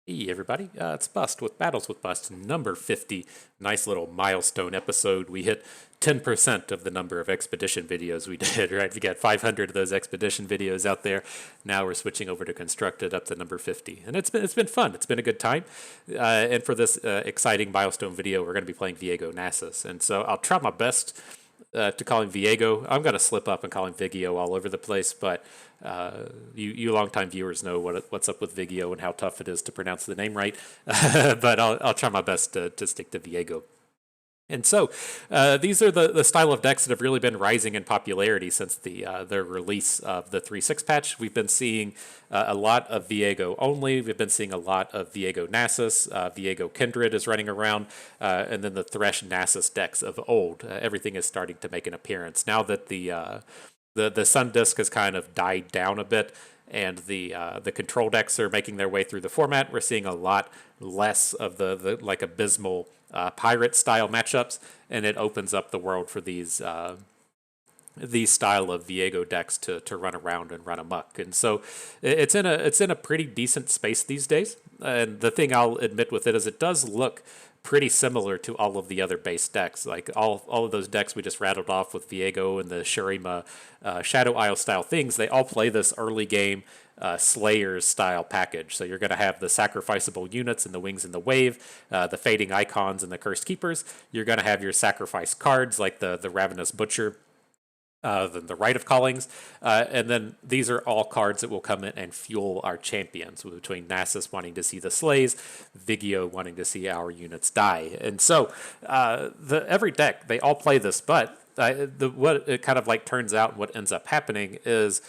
Hey everybody, it's Bust with Battles with Bust number 50. Nice little milestone episode. We hit 10% of the number of expedition videos we did, right? We got 500 of those expedition videos out there. Now we're switching over to Constructed up to number 50. And it's been fun. It's been a good time. And for this exciting milestone video, we're going to be playing Viego Nasus. And so I'll try my best to call him Viego. I'm going to slip up and call him Vigio all over the place, but you longtime viewers know what's up with Vigio and how tough it is to pronounce the name right. But I'll try my best to stick to Viego. And so these are the style of decks that have really been rising in popularity since the release of the 3.6 patch. We've been seeing a lot of Viego only. We've been seeing a lot of Viego Nasus. Viego Kindred is running around. And then the Thresh Nasus decks of old. Everything is starting to make an appearance. Now that the Sun Disk has kind of died down a bit, and the control decks are making their way through the format. We're seeing a lot less of the like abysmal pirate style matchups, and it opens up the world for these style of Viego decks to run around and run amok. And so it's in a pretty decent space these days. And the thing I'll admit with it is it does look pretty similar to all of the other base decks. Like all of those decks we just rattled off with Viego and the Shurima Shadow Isle style things, they all play this early game Slayers style package. So you're going to have the sacrificable units and the Wings and the Wave, the Fading Icons and the Cursed Keepers. You're going to have your sacrifice cards like the Ravenous Butcher, the Rite of Callings, and then these are all cards that will come in and fuel our champions, between Nasus wanting to see the slays, Vigio wanting to see our units die. And so every deck, they all play this, but what it kind of like turns out, what ends up happening is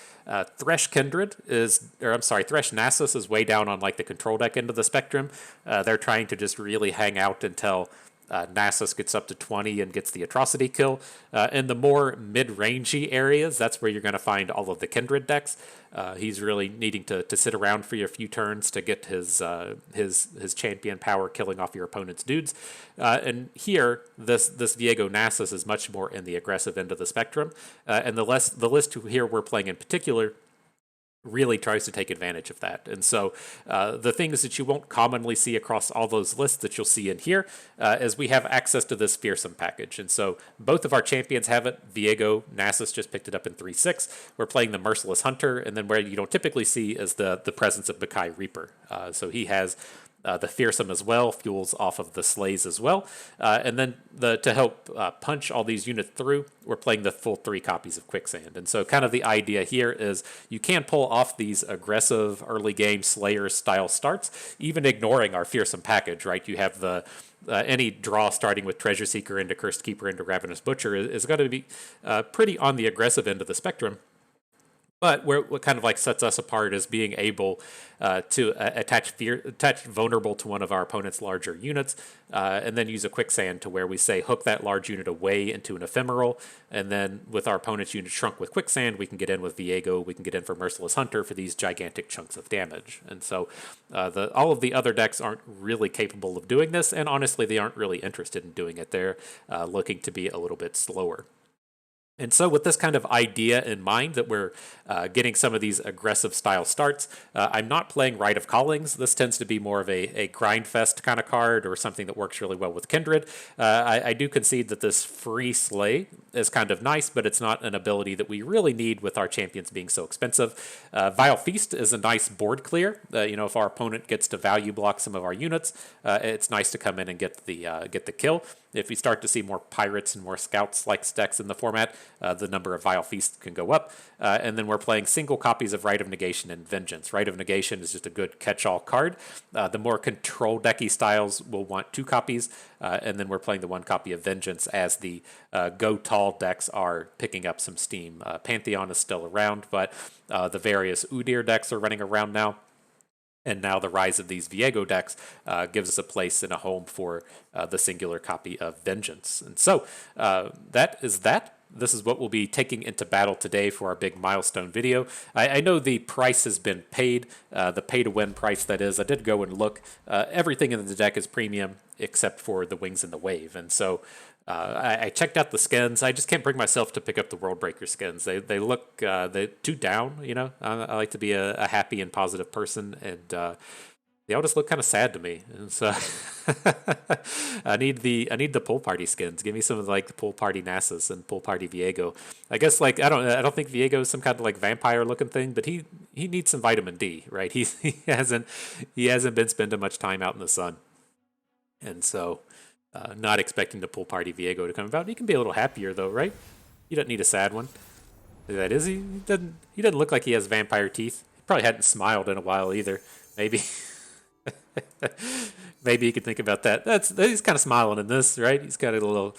Thresh Kindred Thresh Nasus is way down on like the control deck end of the spectrum. They're trying to just really hang out until Nasus gets up to 20 and gets the atrocity kill. In the more mid-rangey areas, that's where you're going to find all of the Kindred decks. He's really needing to sit around for a few turns to get his champion power, killing off your opponent's dudes. And here, this Viego Nasus is much more in the aggressive end of the spectrum. And the list here we're playing in particular really tries to take advantage of that. And so the things that you won't commonly see across all those lists that you'll see in here is we have access to this Fearsome package. And so both of our champions have it. Viego Nasus just picked it up in 3.6. We're playing the Merciless Hunter, and then where you don't typically see is the presence of Makai Reaper. So he has the Fearsome as well, fuels off of the Slays as well. And then to help punch all these units through, we're playing the full 3 copies of Quicksand. And so kind of the idea here is you can pull off these aggressive early game Slayer style starts, even ignoring our Fearsome package, right? You have the any draw starting with Treasure Seeker into Cursed Keeper into Ravenous Butcher is going to be pretty on the aggressive end of the spectrum. But what kind of like sets us apart is being able to attach vulnerable to one of our opponent's larger units, and then use a quicksand to where we say hook that large unit away into an ephemeral, and then with our opponent's unit shrunk with quicksand, we can get in with Viego, we can get in for Merciless Hunter for these gigantic chunks of damage. And so all of the other decks aren't really capable of doing this, and honestly, they aren't really interested in doing it. They're looking to be a little bit slower. And so with this kind of idea in mind that we're getting some of these aggressive style starts, I'm not playing Rite of Callings. This tends to be more of a grind fest kind of card or something that works really well with Kindred. I do concede that this free slay is kind of nice, but it's not an ability that we really need with our champions being so expensive. Vile Feast is a nice board clear. If our opponent gets to value block some of our units, it's nice to come in and get the kill. If we start to see more pirates and more scouts like decks in the format, the number of Vile Feasts can go up. And then we're playing single copies of Rite of Negation and Vengeance. Rite of Negation is just a good catch-all card. The more control decky styles will want 2 copies, and then we're playing the 1 copy of Vengeance as the go tall decks are picking up some steam. Pantheon is still around, but the various Udyr decks are running around now. And now the rise of these Viego decks gives us a place and a home for the singular copy of Vengeance. And so that is that. This is what we'll be taking into battle today for our big milestone video. I know the price has been paid, the pay-to-win price that is. I did go and look. Everything in the deck is premium except for the Wings and the Wave. And so I checked out the skins. I just can't bring myself to pick up the World Breaker skins. They look they too down, I like to be a happy and positive person, and They all just look kind of sad to me, and so I need the pool party skins. Give me some of like the pool party Nasus and pool party Viego. I guess like I don't think Viego is some kind of like vampire looking thing, but he needs some vitamin D, right? He hasn't been spending much time out in the sun, and so not expecting the pool party Viego to come about. He can be a little happier though, right? You don't need a sad one. That is he doesn't look like he has vampire teeth. He probably hadn't smiled in a while either. Maybe. Maybe you could think about that. He's kind of smiling in this, right? He's got a little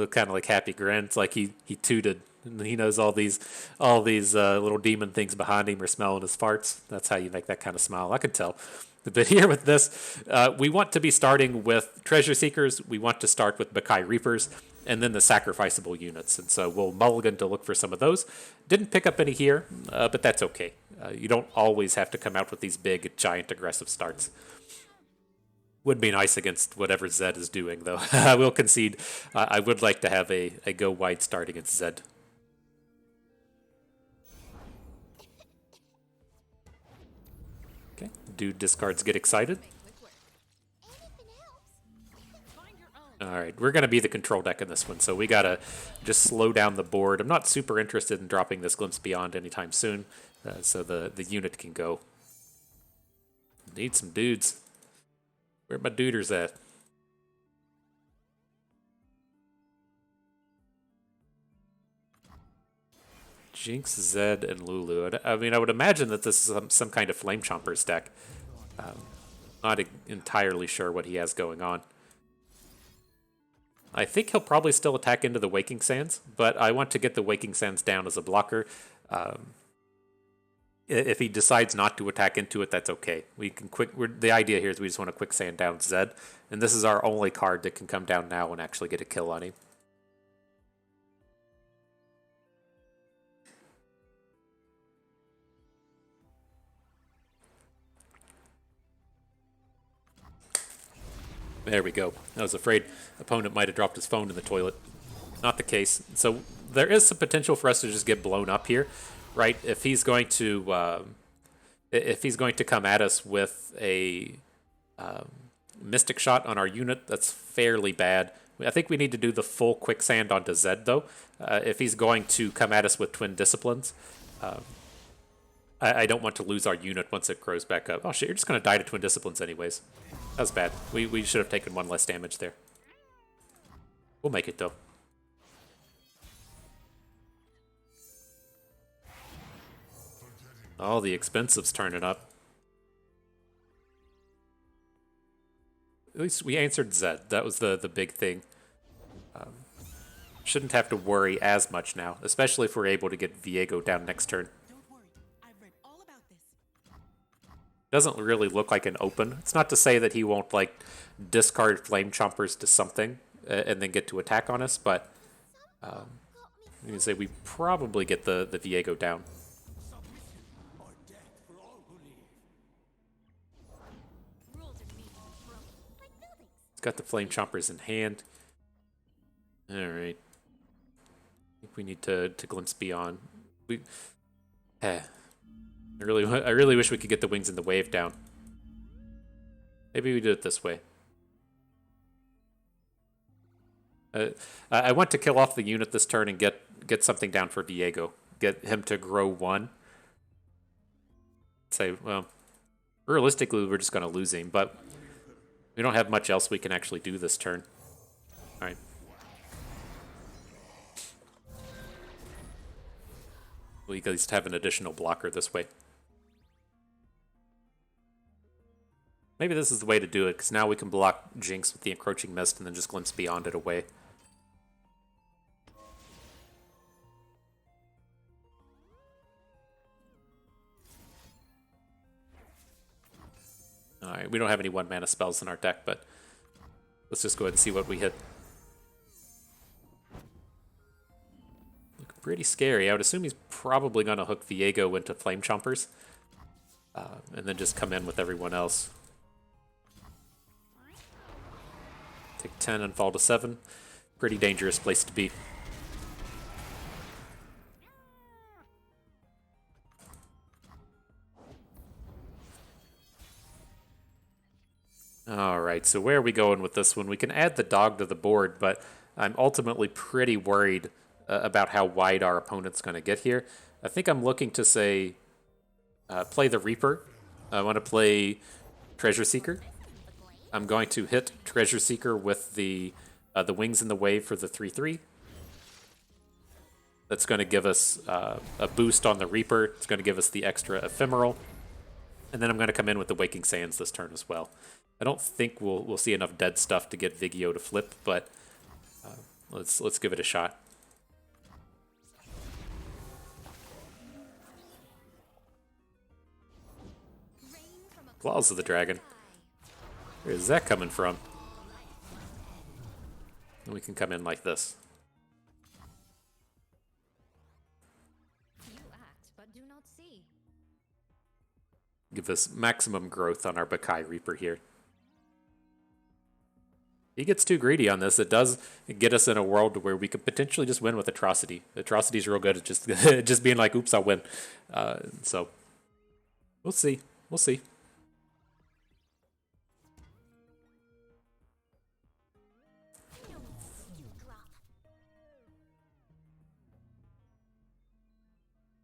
kind of like happy grin. It's like he tooted, and he knows all these little demon things behind him are smelling his farts. That's how you make that kind of smile. I can tell. But here with this, we want to be starting with treasure seekers. We want to start with Bakai Reapers, and then the sacrificable units. And so we'll mulligan to look for some of those. Didn't pick up any here, but that's okay. You don't always have to come out with these big, giant, aggressive starts. Would be nice against whatever Zed is doing, though. I will concede. I would like to have a go wide start against Zed. Okay, dude discards get excited. Alright, we're going to be the control deck in this one, so we got to just slow down the board. I'm not super interested in dropping this Glimpse Beyond anytime soon, so the unit can go. Need some dudes. Where my duders at? Jinx, Zed, and Lulu. I mean, I would imagine that this is some kind of Flame Chompers deck. Not entirely sure what he has going on. I think he'll probably still attack into the Waking Sands, but I want to get the Waking Sands down as a blocker. If he decides not to attack into it, that's okay. We can the idea here is we just want to quicksand down Zed, and this is our only card that can come down now and actually get a kill on him. There we go. I was afraid opponent might have dropped his phone in the toilet. Not the case. So there is some potential for us to just get blown up here, right? If he's going to come at us with a Mystic Shot on our unit, that's fairly bad. I think we need to do the full quicksand onto Zed though. If he's going to come at us with Twin Disciplines, I don't want to lose our unit once it grows back up. Oh shit, you're just going to die to Twin Disciplines anyways. That was bad. We should have taken one less damage there. We'll make it though. All the expensives turning up. At least we answered Zed. That was the big thing. Shouldn't have to worry as much now, especially if we're able to get Viego down next turn. Doesn't really look like an open. It's not to say that he won't like discard Flame Chompers to something and then get to attack on us, but you can say we probably get the Viego down. He's got the Flame Chompers in hand. All right. I think we need to glimpse beyond. I really wish we could get the wings and the wave down. Maybe we do it this way. I want to kill off the unit this turn and get something down for Viego. Get him to grow one. Say, well, realistically, we're just going to lose him, but we don't have much else we can actually do this turn. All right. We at least have an additional blocker this way. Maybe this is the way to do it, because now we can block Jinx with the Encroaching Mist and then just glimpse beyond it away. Alright, we don't have any 1-mana spells in our deck, but let's just go ahead and see what we hit. Look pretty scary. I would assume he's probably going to hook Viego into Flame Chompers, and then just come in with everyone else. Take 10 and fall to 7. Pretty dangerous place to be. All right, so where are we going with this one? We can add the dog to the board, but I'm ultimately pretty worried about how wide our opponent's going to get here. I think I'm looking to say play the Reaper. I want to play Treasure Seeker. I'm going to hit Treasure Seeker with the Wings in the Wave for the 3/3. That's going to give us a boost on the Reaper. It's going to give us the extra Ephemeral. And then I'm going to come in with the Waking Sands this turn as well. I don't think we'll see enough dead stuff to get Viego to flip, but let's give it a shot. Claws of the Dragon. Where is that coming from? And we can come in like this. You act, but do not see. Give us maximum growth on our Bakai Reaper here. He gets too greedy on this. It does get us in a world where we could potentially just win with Atrocity. Atrocity's real good at just just being like, oops, I'll win. So we'll see. We'll see.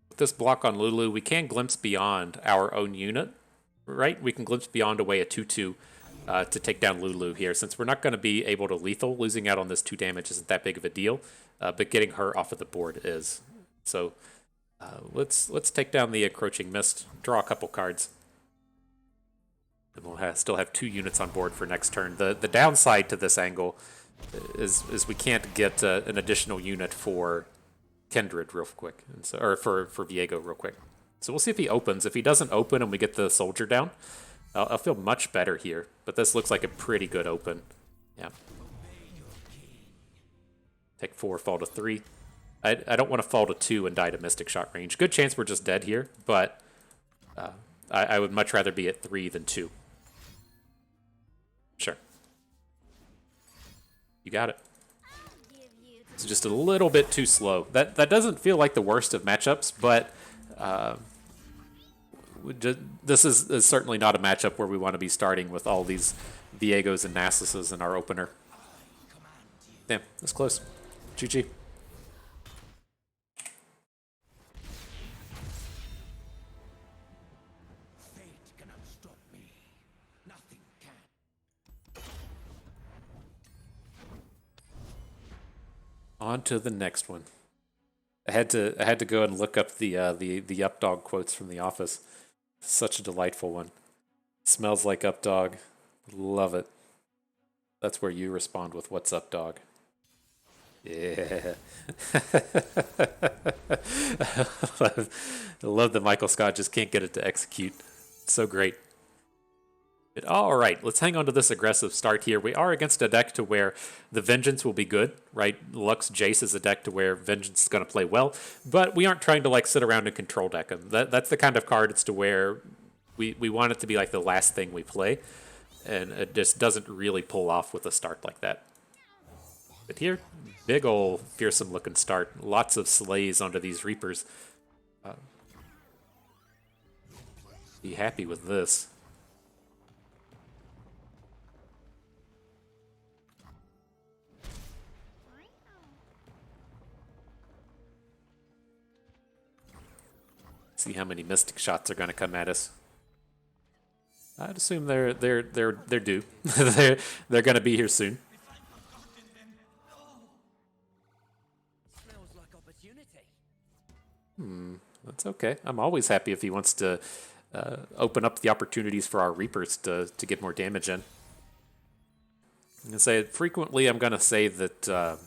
With this block on Lulu, we can glimpse beyond our own unit, right? We can glimpse beyond away a 2/2 to take down Lulu here. Since we're not going to be able to lethal, losing out on this 2 damage isn't that big of a deal, but getting her off of the board is. So let's take down the Encroaching Mist, draw a couple cards. And we'll still have 2 units on board for next turn. The downside to this angle is we can't get an additional unit for Kindred real quick, and so, or for Viego real quick. So we'll see if he opens. If he doesn't open and we get the soldier down, I'll feel much better here. But this looks like a pretty good open. Yeah. Take 4, fall to 3. I don't want to fall to 2 and die to Mystic Shot range. Good chance we're just dead here, but I would much rather be at 3 than 2. Sure. You got it. It's just a little bit too slow. That doesn't feel like the worst of matchups, but this is certainly not a matchup where we want to be starting with all these Viegos and Nasuses in our opener. Damn, that's close. GG. On to the next one. I had to go and look up the Updog quotes from The Office. Such a delightful one. Smells like Updog. Love it. That's where you respond with "What's up, dog?" Yeah. I love that Michael Scott just can't get it to execute. It's so great. All right, let's hang on to this aggressive start here. We are against a deck to where the Vengeance will be good, right? Lux Jace is a deck to where Vengeance is going to play well, but we aren't trying to like sit around and control deck him. That's the kind of card it's to where we want it to be like the last thing we play, and it just doesn't really pull off with a start like that. But here, big ol' fearsome looking start. Lots of slays onto these Reapers. Be happy with this. See how many Mystic Shots are going to come at us. I'd assume they're due. they're going to be here soon. That's okay. I'm always happy if he wants to open up the opportunities for our Reapers to get more damage in. I'm going to say frequently. I'm going to say that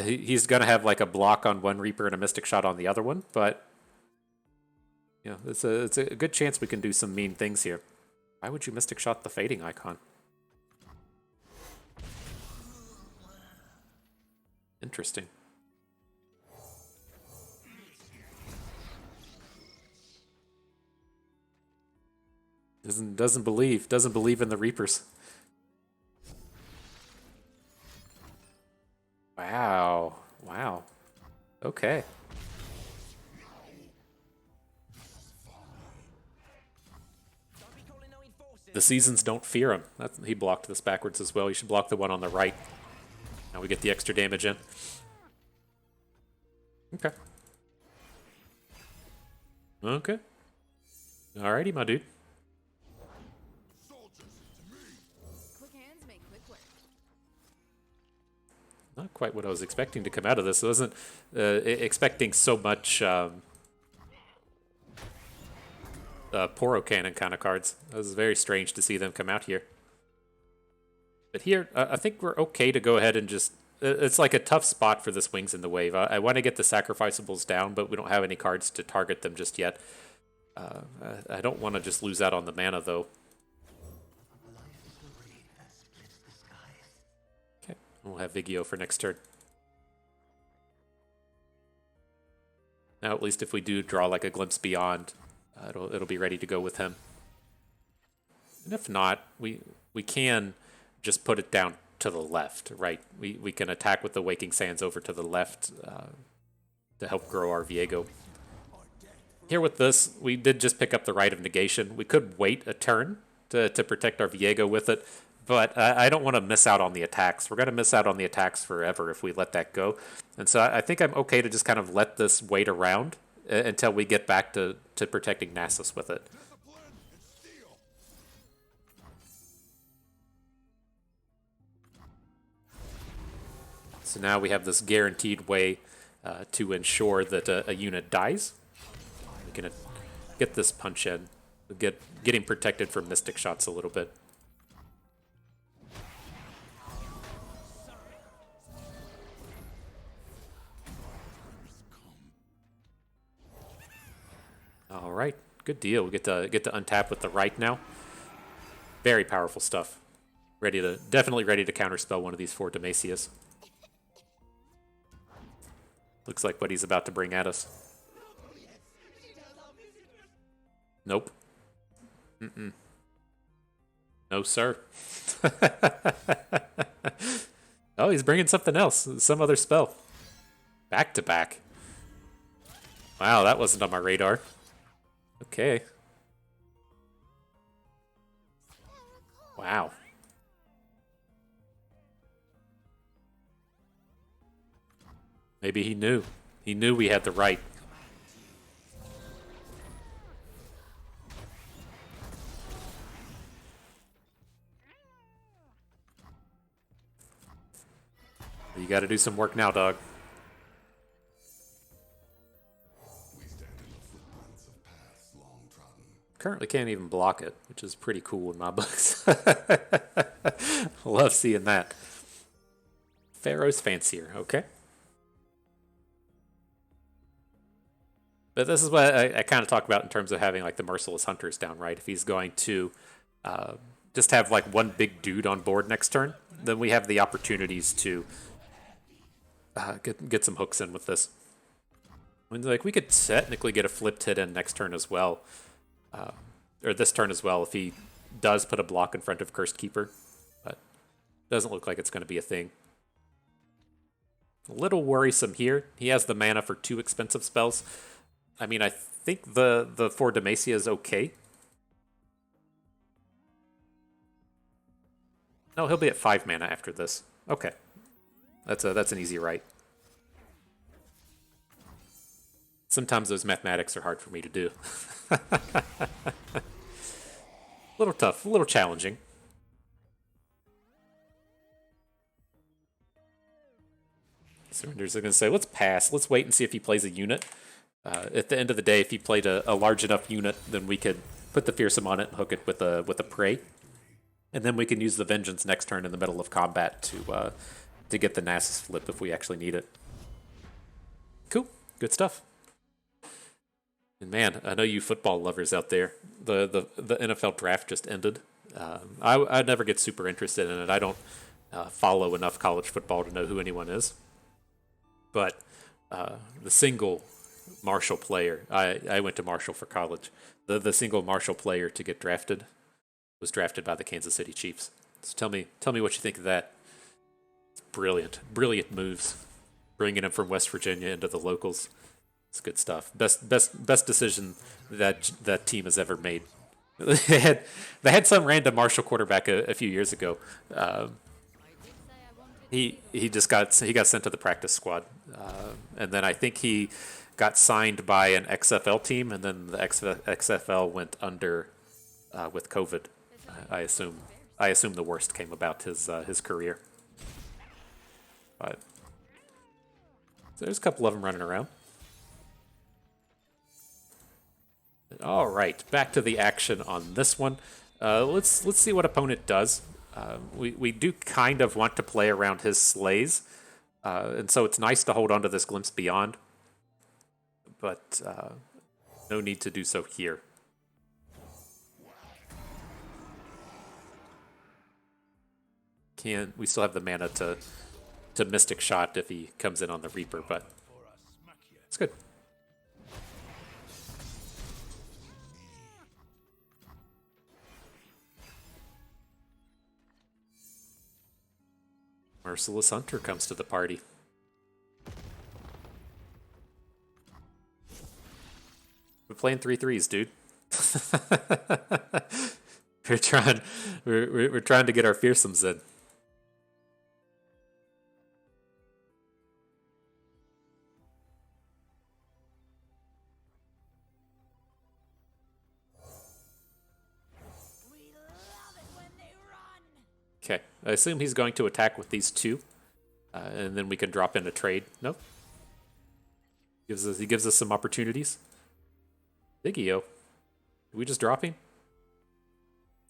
he's going to have like a block on one Reaper and a Mystic Shot on the other one, but you know, it's a good chance we can do some mean things here. Why would you Mystic Shot the Fading Icon? Interesting. Doesn't believe in the Reapers. Wow. Wow. Okay. The seasons don't fear him. He blocked this backwards as well. You should block the one on the right. Now we get the extra damage in. Okay. Okay. Alrighty, my dude. Quick hands make quick work. Not quite what I was expecting to come out of this. I wasn't expecting so much Poro Cannon kind of cards. It was very strange to see them come out here. But here, I think we're okay to go ahead and just... It's like a tough spot for this Wings in the Wave. I want to get the Sacrificables down, but we don't have any cards to target them just yet. I don't want to just lose out on the mana, though. Okay, we'll have Viego for next turn. Now, at least if we do draw like a Glimpse Beyond, it'll be ready to go with him. And if not, we can just put it down to the left, right? We can attack with the Waking Sands over to the left to help grow our Viego. Here with this, we did just pick up the Right of Negation. We could wait a turn to protect our Viego with it, but I don't want to miss out on the attacks. We're going to miss out on the attacks forever if we let that go. And so I think I'm okay to just kind of let this wait around until we get back to protecting Nasus with it. So now we have this guaranteed way to ensure that a unit dies. We can get this punch in, getting protected from Mystic Shots a little bit. All right, good deal. We get to untap with the right now. Very powerful stuff. Definitely ready to counterspell one of these 4 Demacias. Looks like what he's about to bring at us. Nope. Mm-mm. No, sir. Oh, he's bringing something else. Some other spell. Back to back. Wow, that wasn't on my radar. Okay. Wow. Maybe he knew. He knew we had the right. You got to do some work now, dog. Currently can't even block it, which is pretty cool in my books. Love seeing that. Pharaoh's Fancier, okay. But this is what I kind of talk about in terms of having like the Merciless Hunters down, right? If he's going to just have like one big dude on board next turn, then we have the opportunities to get some hooks in with this. I mean, like we could technically get a flipped hit in next turn as well, or this turn as well if he does put a block in front of Cursed Keeper, but doesn't look like it's going to be a thing. A little worrisome here. He has the mana for 2 expensive spells. I mean, I think the 4 Demacia is okay. No, he'll be at 5 mana after this. Okay. That's an easy right. Sometimes those mathematics are hard for me to do. A little tough, a little challenging. Surrenders are going to say, let's pass. Let's wait and see if he plays a unit. At the end of the day, if he played a large enough unit, then we could put the Fearsome on it and hook it with a Prey. And then we can use the Vengeance next turn in the middle of combat to get the Nasus flip if we actually need it. Cool. Good stuff. And man, I know you football lovers out there. The NFL draft just ended. I never get super interested in it. I don't follow enough college football to know who anyone is. But the single Marshall player, I went to Marshall for college. The single Marshall player to get drafted was drafted by the Kansas City Chiefs. So tell me what you think of that. It's brilliant moves. Bringing him from West Virginia into the locals. It's good stuff. Best decision that team has ever made. They had some random Marshall quarterback a few years ago. He just got sent to the practice squad, and then I think he got signed by an XFL team, and then the XFL went under with COVID. I assume the worst came about his career. But so there's a couple of them running around. All right, back to the action on this one. Let's see what opponent does. We do kind of want to play around his slays, and so it's nice to hold on to this Glimpse Beyond, but no need to do so here. We still have the mana to Mystic Shot if he comes in on the Reaper, but it's good. Merciless Hunter comes to the party. We're playing 3/3s, dude. we're trying to get our Fearsomes in. Okay, I assume he's going to attack with these two, and then we can drop in a trade. Nope. He gives us some opportunities. Viego. Did we just drop him?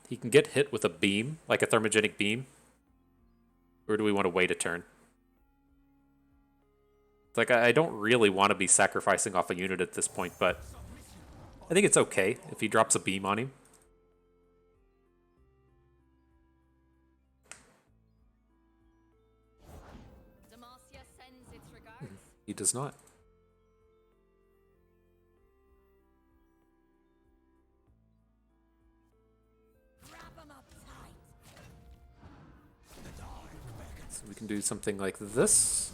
He can get hit with a beam, like a thermogenic beam. Or do we want to wait a turn? It's like, I don't really want to be sacrificing off a unit at this point, but I think it's okay if he drops a beam on him. He does not. So we can do something like this.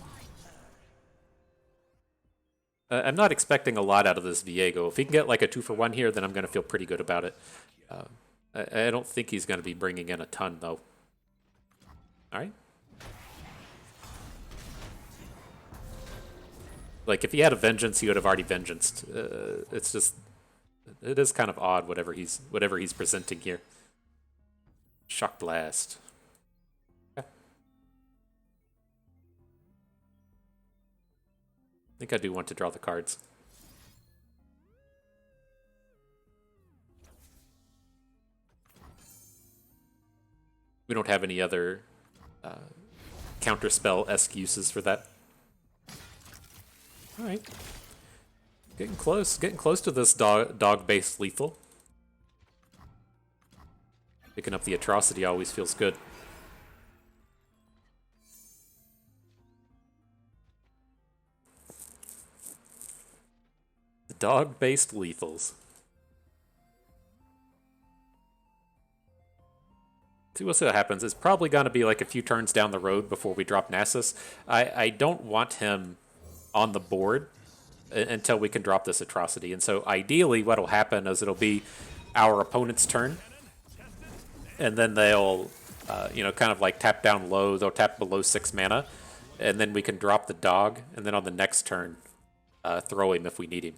I'm not expecting a lot out of this Viego. If he can get like a 2-for-1 here, then I'm going to feel pretty good about it. I don't think he's going to be bringing in a ton, though. All right. Like, if he had a Vengeance, he would have already Vengeanced. It's just... It is kind of odd, whatever he's presenting here. Shock Blast. Yeah. I think I do want to draw the cards. We don't have any other counterspell-esque uses for that. All right, getting close to this dog-based lethal. Picking up the Atrocity always feels good. The dog-based lethals. See what happens. It's probably going to be like a few turns down the road before we drop Nasus. I don't want him on the board until we can drop this Atrocity. And so ideally what will happen is it'll be our opponent's turn. And then they'll, kind of like tap down low. They'll tap below 6 mana. And then we can drop the dog. And then on the next turn, throw him if we need him.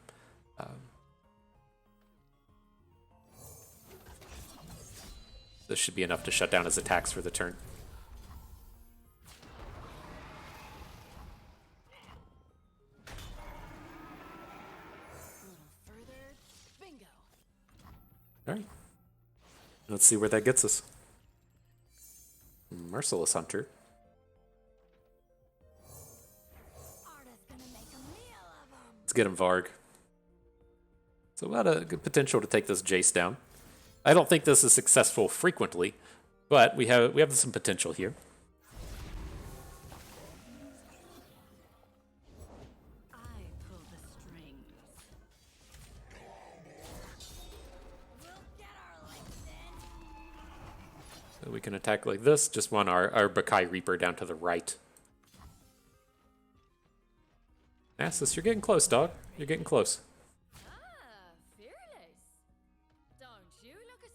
This should be enough to shut down his attacks for the turn. All right. Let's see where that gets us. Merciless Hunter. Let's get him Varg. So about a good potential to take this Jace down. I don't think this is successful frequently, but we have some potential here. So we can attack like this. Just want our Bakai Reaper down to the right. Nasus, you're getting close, dog. You're getting close. Fearless. Don't you look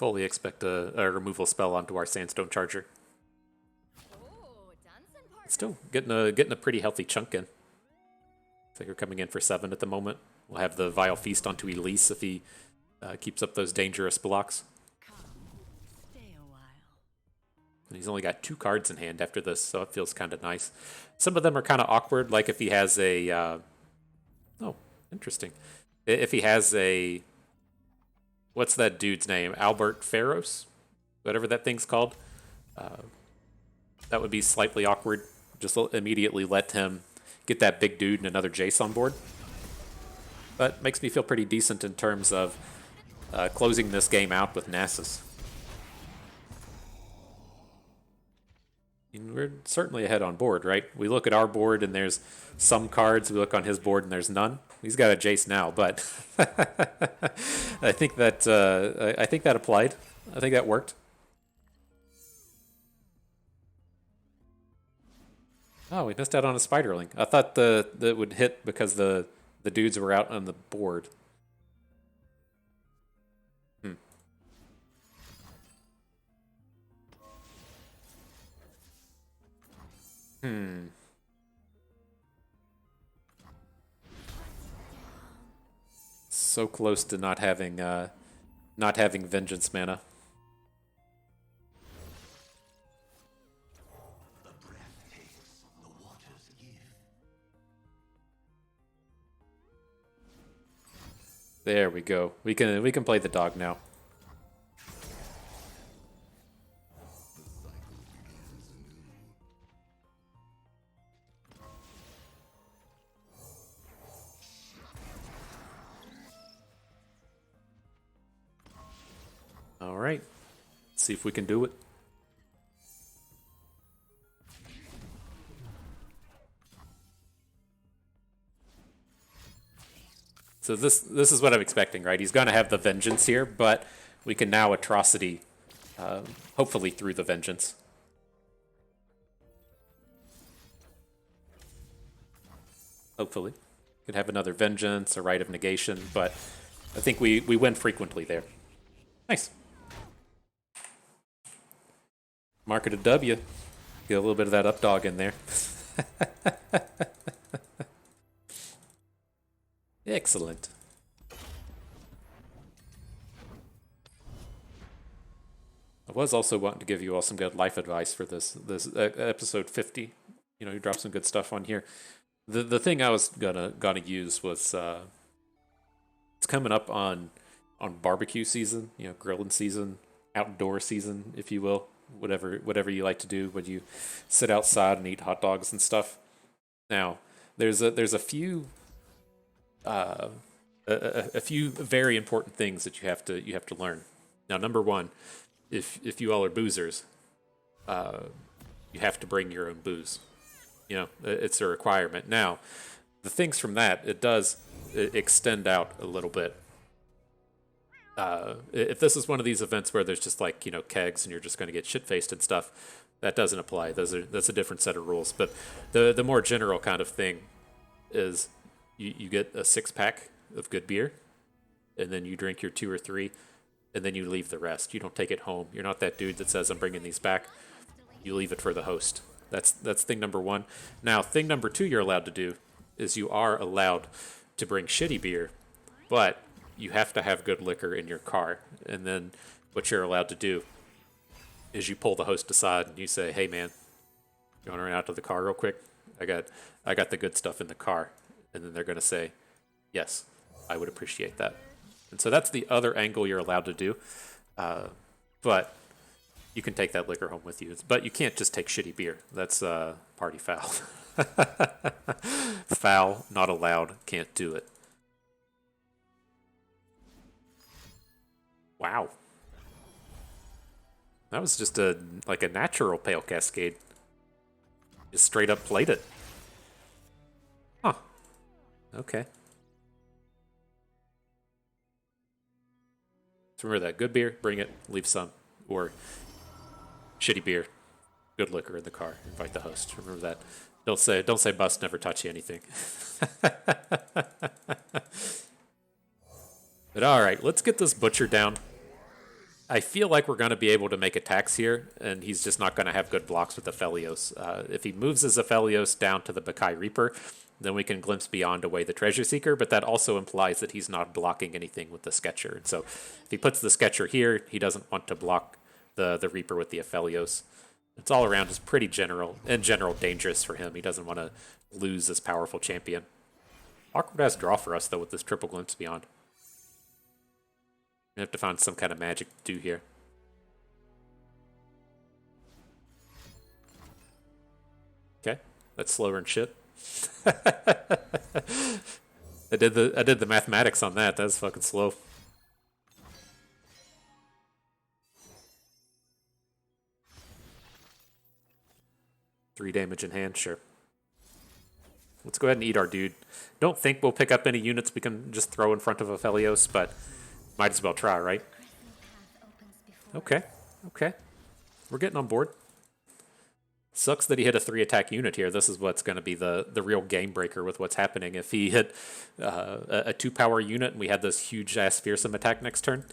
fully expect a removal spell onto our Sandstone Charger. Oh, dancing partner. Still getting a pretty healthy chunk in. I think we're coming in for 7 at the moment. We'll have the Vile Feast onto Elise if he keeps up those dangerous blocks. Come, stay a while. And he's only got 2 cards in hand after this, so it feels kind of nice. Some of them are kind of awkward, like if he has a... oh, interesting. If he has a... What's that dude's name? Albert Ferros? Whatever that thing's called. That would be slightly awkward. Just immediately let him get that big dude and another Jace on board. But makes me feel pretty decent in terms of closing this game out with Nasus. And we're certainly ahead on board, right? We look at our board and there's some cards. We look on his board and there's none. He's got a Jace now, but I think that applied. I think that worked. Oh, we missed out on a Spiderling. I thought that would hit because the dudes were out on the board. So close to not having vengeance mana. There we go. We can play the dog now. All right. Let's see if we can do it. So this is what I'm expecting, right? He's going to have the Vengeance here, but we can now Atrocity, hopefully through the Vengeance. Hopefully. Could have another Vengeance, a Rite of Negation, but I think we win frequently there. Nice. Market a W. Get a little bit of that Updog in there. Excellent. I was also wanting to give you all some good life advice for this episode 50. You know, you dropped some good stuff on here. The thing I was gonna use was it's coming up on barbecue season, you know, grilling season, outdoor season, if you will, whatever you like to do when you sit outside and eat hot dogs and stuff. Now, there's a few very important things that you have to learn. Now, number one, if you all are boozers, you have to bring your own booze. You know, it's a requirement. Now, the things from that, it does extend out a little bit. If this is one of these events where there's just like, you know, kegs and you're just going to get shit-faced and stuff, that doesn't apply. That's a different set of rules. But the more general kind of thing is you get a 6-pack of good beer, and then you drink your 2 or 3, and then you leave the rest. You don't take it home. You're not that dude that says, I'm bringing these back. You leave it for the host. That's thing number one. Now, thing number 2 you're allowed to do is you are allowed to bring shitty beer, but you have to have good liquor in your car. And then what you're allowed to do is you pull the host aside and you say, hey, man, you want to run out to the car real quick? I got the good stuff in the car. And then they're going to say, yes, I would appreciate that. And so that's the other angle you're allowed to do. But you can take that liquor home with you. But you can't just take shitty beer. That's party foul. Foul, not allowed, can't do it. Wow. That was just like a natural Pale Cascade. Just straight up played it. Huh. Okay. So remember that. Good beer, bring it, leave some. Or shitty beer, good liquor in the car, invite the host. Remember that. Don't say bust, never touch you anything. But alright, let's get this butcher down. I feel like we're going to be able to make attacks here, and he's just not going to have good blocks with the Aphelios. If he moves his Aphelios down to the Bakai Reaper, then we can glimpse beyond away the Treasure Seeker, but that also implies that he's not blocking anything with the Sketcher. And so if he puts the Sketcher here, he doesn't want to block the Reaper with the Aphelios. It's all around just pretty in general dangerous for him. He doesn't want to lose this powerful champion. Awkward ass draw for us though with this triple glimpse beyond. We have to find some kind of magic to do here. Okay, that's slower than shit. I did the mathematics on that. That's fucking slow. Three damage in hand, sure. Let's go ahead and eat our dude. Don't think we'll pick up any units we can just throw in front of Aphelios, but might as well try, right? Okay, okay. We're getting on board. Sucks that he hit a 3-attack unit here. This is what's going to be the real game breaker with what's happening. If he hit a 2-power unit and we had this huge-ass Fearsome attack next turn,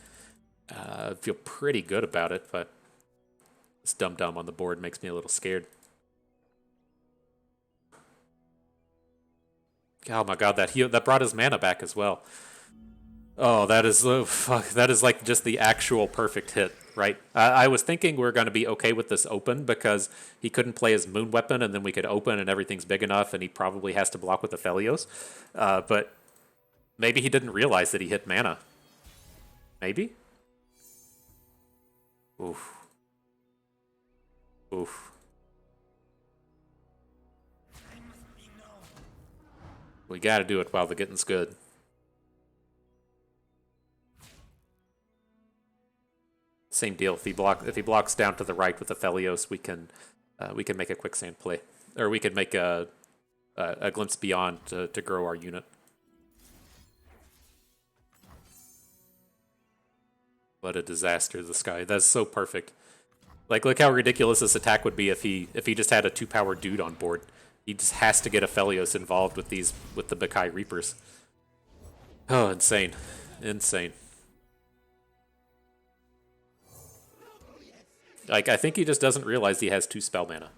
I feel pretty good about it, but this dum-dum on the board makes me a little scared. Oh my god, that brought his mana back as well. Oh, that is that is like just the actual perfect hit, right? I was thinking we are going to be okay with this open because he couldn't play his moon weapon, and then we could open and everything's big enough, and he probably has to block with the Aphelios. But maybe he didn't realize that he hit mana. Maybe. Oof. Oof. We gotta do it while the getting's good. Same deal. If he blocks down to the right with the Aphelios, we can make a quicksand play, or we could make a glimpse beyond to grow our unit. What a disaster! This guy. That's so perfect. Like, look how ridiculous this attack would be if he just had a 2-power dude on board. He just has to get Aphelios involved with the Bakai Reapers. Oh, insane. Insane. Like, I think he just doesn't realize he has 2 spell mana.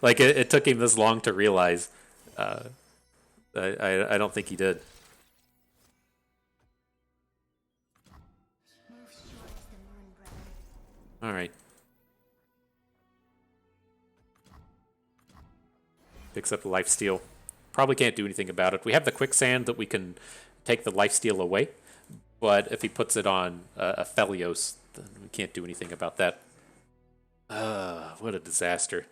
Like, it took him this long to realize. I don't think he did. Alright. Picks up the lifesteal. Probably can't do anything about it. We have the quicksand that we can take the lifesteal away, but if he puts it on Aphelios, then we can't do anything about that. What a disaster.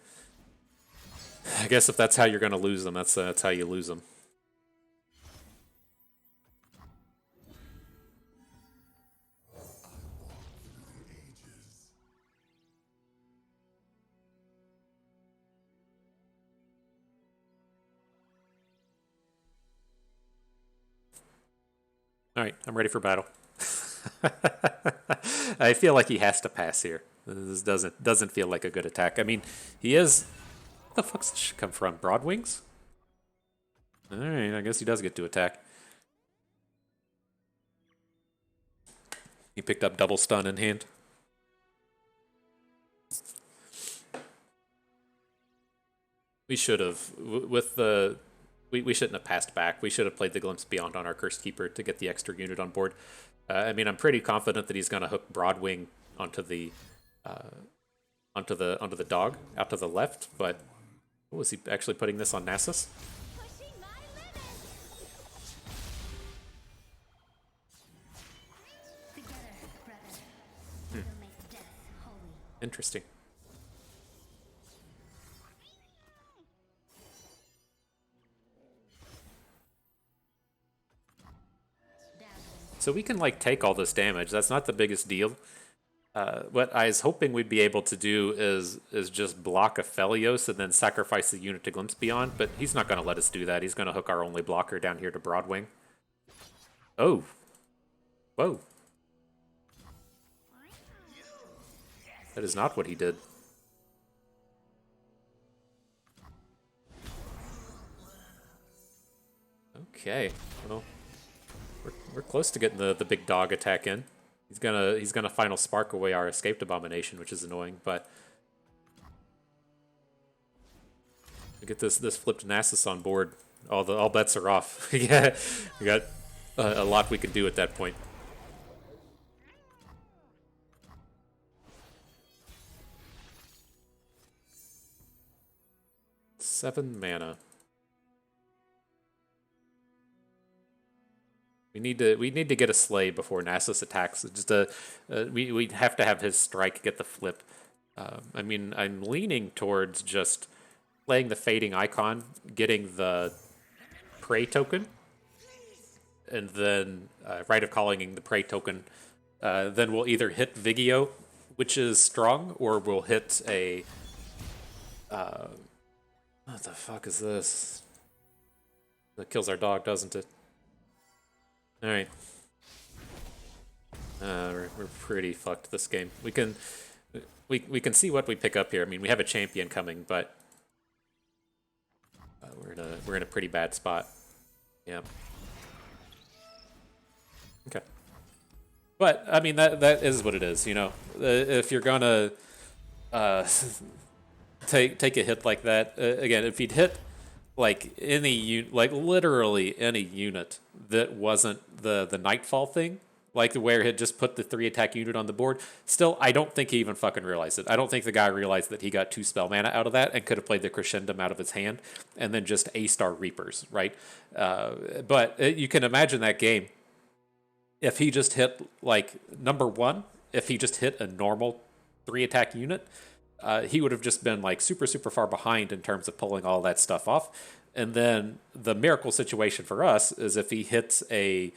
I guess if that's how you're going to lose them, that's how you lose them. All right, I'm ready for battle. I feel like he has to pass here. This doesn't feel like a good attack. I mean, he is. What the fuck's this come from? Broadwings? All right, I guess he does get to attack. He picked up double stun in hand. We should have with the. We shouldn't have passed back. We should have played the Glimpse Beyond on our Cursed Keeper to get the extra unit on board. I mean, I'm pretty confident that he's going to hook Broadwing onto the dog out to the left. But was he actually putting this on Nasus? Interesting. So we can, like, take all this damage. That's not the biggest deal. What I was hoping we'd be able to do is just block Aphelios and then sacrifice the unit to Glimpse Beyond, but he's not going to let us do that. He's going to hook our only blocker down here to Broadwing. Oh. Whoa. That is not what he did. Okay. Well, we're close to getting the big dog attack in. He's gonna final spark away our escaped abomination, which is annoying, but we get this flipped Nasus on board. All bets are off. Yeah, we got a lot we can do at that point. 7 mana. We need to get a slay before Nasus attacks. Just we have to have his strike get the flip. I mean, I'm leaning towards just playing the fading icon, getting the prey token, and then right of calling the prey token. Then we'll either hit Viego, which is strong, or we'll hit a. What the fuck is this? That kills our dog, doesn't it? All right. We're pretty fucked this game. We can see what we pick up here. I mean, we have a champion coming, but we're in a pretty bad spot. Yeah. Okay. But I mean that is what it is. You know, if you're gonna take a hit like that again, if he'd hit like literally any unit that wasn't the Nightfall thing, like where he had just put the 3 attack unit on the board, still, I don't think he even fucking realized it. I don't think the guy realized that he got 2 spell mana out of that and could have played the Crescendum out of his hand and then just A-star Reapers, right? But you can imagine that game if he just hit, like, number 1, if he just hit a normal 3 attack unit, he would have just been like super, super far behind in terms of pulling all that stuff off. And then the miracle situation for us is if he hits a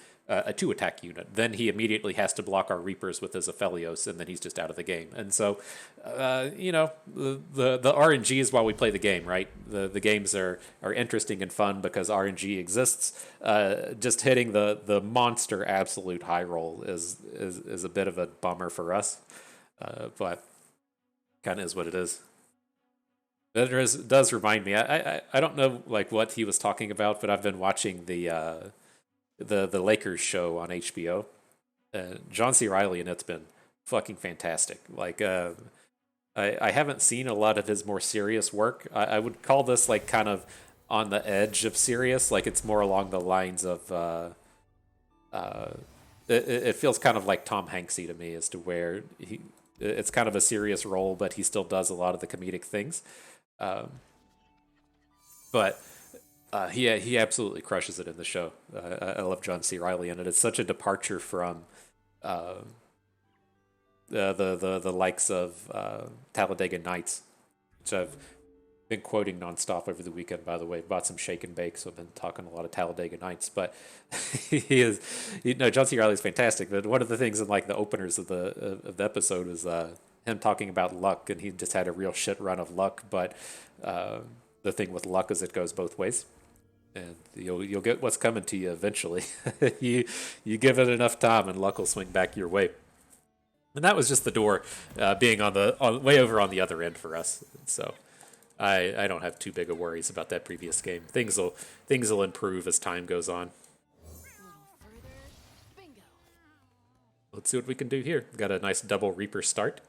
2 attack unit, then he immediately has to block our Reapers with his Aphelios, and then he's just out of the game. And so, you know, the RNG is why we play the game, right? The games are interesting and fun because RNG exists. Just hitting the monster absolute high roll is a bit of a bummer for us, but kind of is what it is. But it does remind me. I don't know like what he was talking about, but I've been watching the Lakers show on HBO. John C. Reilly, and it's been fucking fantastic. Like I haven't seen a lot of his more serious work. I would call this like kind of on the edge of serious. Like it's more along the lines of it feels kind of like Tom Hanksy to me as to where it's kind of a serious role, but he still does a lot of the comedic things. But he absolutely crushes it in the show. I love John C. Reilly in it. It's such a departure from the likes of Talladega Nights, which I've been quoting nonstop over the weekend. By the way, bought some shake and bake, so I've been talking a lot of Talladega Nights. But John C. Reilly's fantastic. But one of the things in like the openers of the episode is him talking about luck, and he just had a real shit run of luck. But the thing with luck is it goes both ways, and you'll get what's coming to you eventually. you give it enough time, and luck will swing back your way. And that was just the door being on way over on the other end for us. So I don't have too big of worries about that previous game. Things will improve as time goes on. Let's see what we can do here. Got a nice double Reaper start.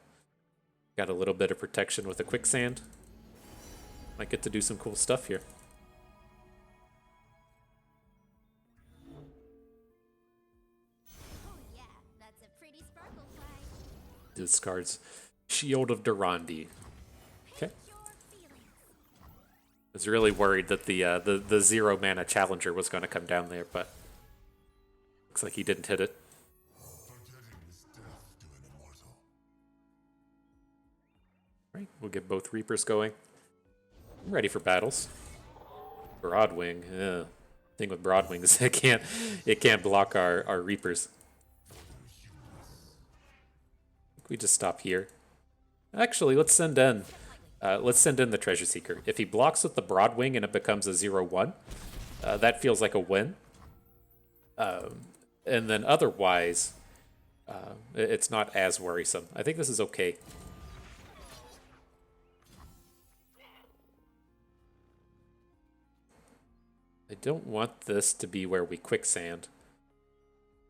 Got a little bit of protection with a quicksand. Might get to do some cool stuff here. Oh yeah, that's a pretty sparkle fly. Discards Shield of Durandi. Okay. I was really worried that the 0 mana challenger was going to come down there, but looks like he didn't hit it. Right, we'll get both Reapers going. I'm ready for battles. Broadwing, thing with Broadwing is it can't block our Reapers. We just stop here. Actually, let's send in the Treasure Seeker. If he blocks with the Broadwing and it becomes a 0/1, that feels like a win. And then otherwise, it's not as worrisome. I think this is okay. I don't want this to be where we quicksand,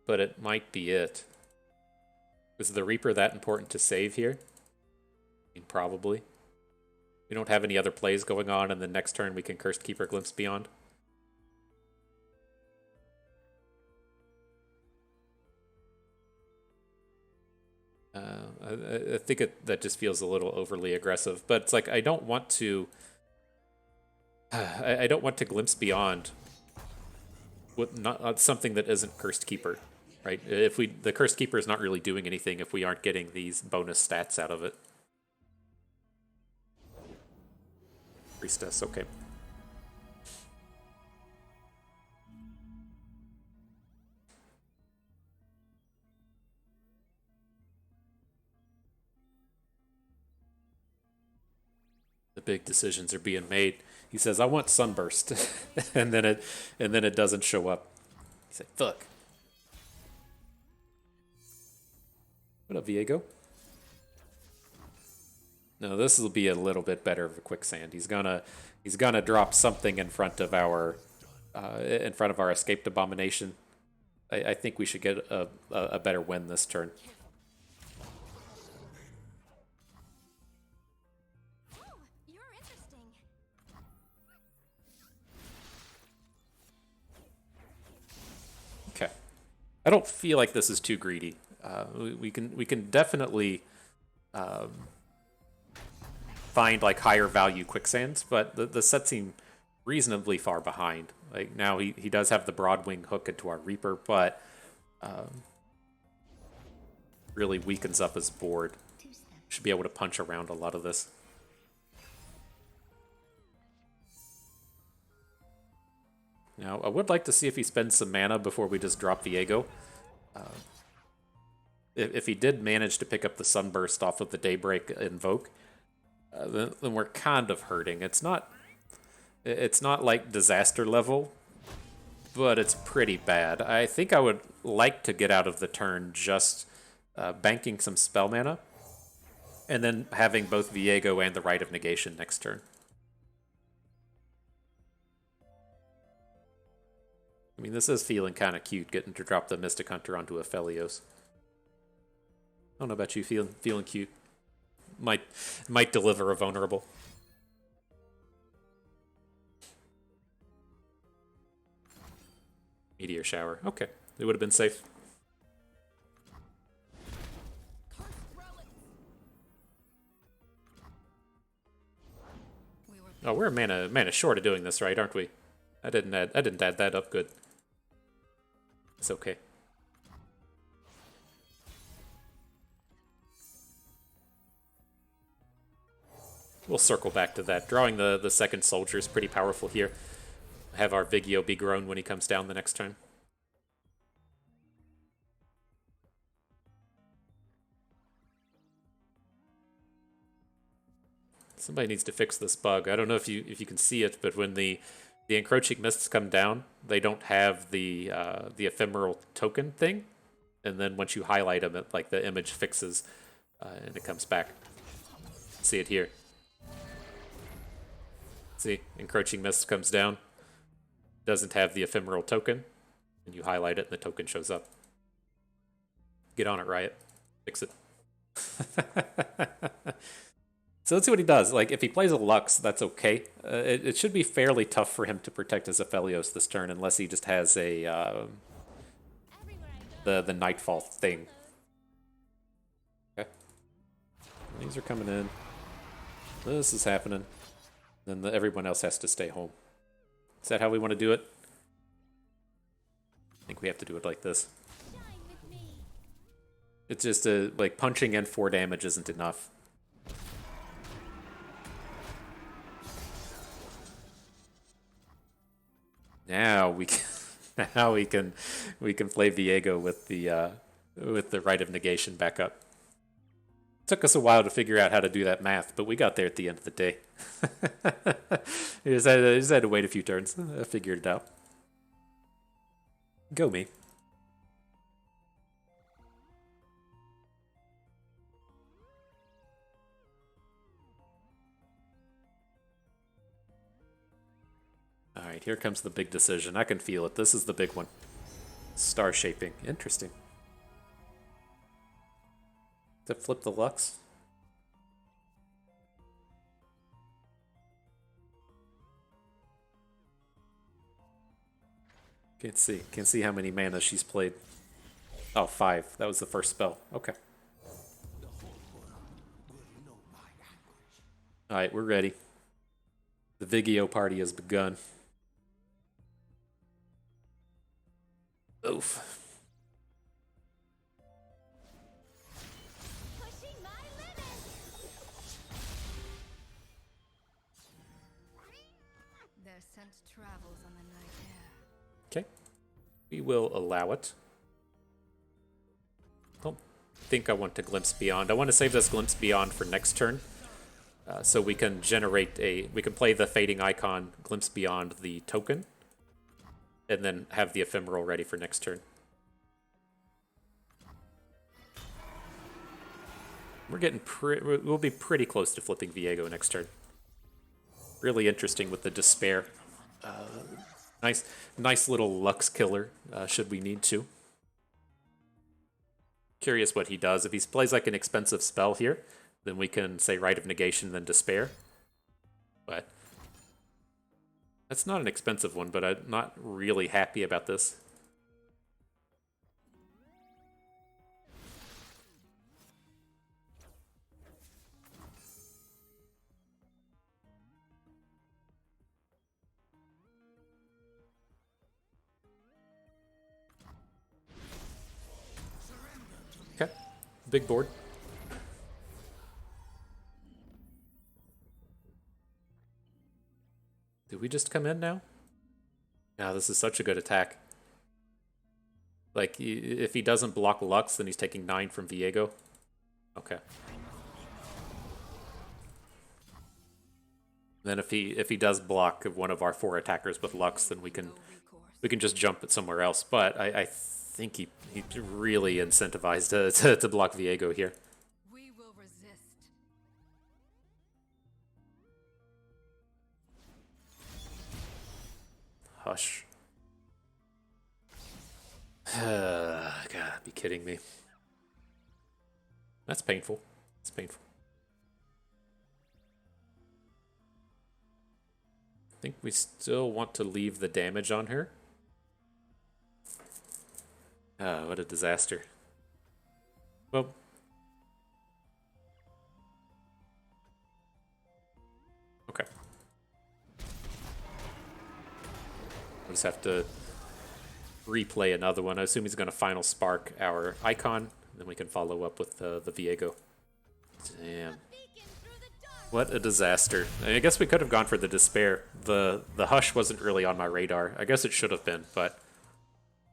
but it might be it. Is the Reaper that important to save here? I mean, probably. We don't have any other plays going on, and then next turn we can Cursed Keeper Glimpse Beyond. I think that just feels a little overly aggressive, but it's like I don't want to. I don't want to Glimpse Beyond with not something that isn't Cursed Keeper, right? If the Cursed Keeper is not really doing anything if we aren't getting these bonus stats out of it. Priestess, okay. The big decisions are being made. He says, "I want Sunburst," and then it doesn't show up. He said, "Fuck." What up, Viego? No, this will be a little bit better of a quicksand. He's gonna drop something in front of our escaped abomination. I think we should get a better win this turn. You're interesting. Okay, I don't feel like this is too greedy. We can definitely find like higher value quicksands, but the sets seem reasonably far behind. Like now he does have the Broadwing hook into our Reaper, but really weakens up his board. Should be able to punch around a lot of this. Now, I would like to see if he spends some mana before we just drop Viego. If he did manage to pick up the Sunburst off of the Daybreak Invoke, then we're kind of hurting. It's not like disaster level, but it's pretty bad. I think I would like to get out of the turn just banking some spell mana, and then having both Viego and the Rite of Negation next turn. I mean, this is feeling kind of cute, getting to drop the Mystic Hunter onto Aphelios. I don't know about you, feeling cute. Might deliver a vulnerable. Meteor Shower. Okay, it would have been safe. Oh, we're mana short of doing this, right? Aren't we? I didn't add that up good. It's okay. We'll circle back to that. Drawing the second soldier is pretty powerful here. Have our Vigio be grown when he comes down the next turn. Somebody needs to fix this bug. I don't know if you can see it, but when the encroaching mists come down, they don't have the ephemeral token thing, and then once you highlight them, like the image fixes and it comes back. See it here. See, encroaching mist comes down, doesn't have the ephemeral token, and you highlight it and the token shows up. Get on it, Riot. Fix it. So let's see what he does. Like, if he plays a Lux, that's okay. It should be fairly tough for him to protect his Aphelios this turn, unless he just has a the Nightfall thing. Okay. These are coming in. This is happening. Then everyone else has to stay home. Is that how we want to do it? I think we have to do it like this. It's just like punching in 4 damage isn't enough. Now we can we can play Viego with the Rite of Negation back up. Took us a while to figure out how to do that math, but we got there at the end of the day. You just had to wait a few turns. I figured it out. Go me. Alright, here comes the big decision. I can feel it. This is the big one. Star shaping. Interesting. To flip the Lux. Can't see. Can't see how many mana she's played. Oh, 5. That was the first spell. Okay. Alright, we're ready. The Viego party has begun. Oof. Pushing my limits. Their scent travels on the night air. Okay. We will allow it. Don't think I want to Glimpse Beyond. I want to save this Glimpse Beyond for next turn. So we can generate we can play the Fading Icon, Glimpse Beyond the token, and then have the Ephemeral ready for next turn. We'll be pretty close to flipping Viego next turn. Really interesting with the Despair. Nice little Lux killer, should we need to. Curious what he does. If he plays like an expensive spell here, then we can say Rite of Negation, then Despair. But that's not an expensive one, but I'm not really happy about this. Okay, big board. Did we just come in now? Yeah, this is such a good attack. Like, if he doesn't block Lux, then he's taking 9 from Viego. Okay. Then if he does block one of our 4 attackers with Lux, then we can just jump it somewhere else. But I think he really incentivized to block Viego here. We will resist. Hush. God, be kidding me. That's painful. It's painful. I think we still want to leave the damage on her. Ah, what a disaster. Well. Okay. We'll just have to replay another one. I assume he's going to Final Spark our Icon, then we can follow up with the Viego. Damn. What a disaster. I guess we could have gone for the Despair. The Hush wasn't really on my radar. I guess it should have been, but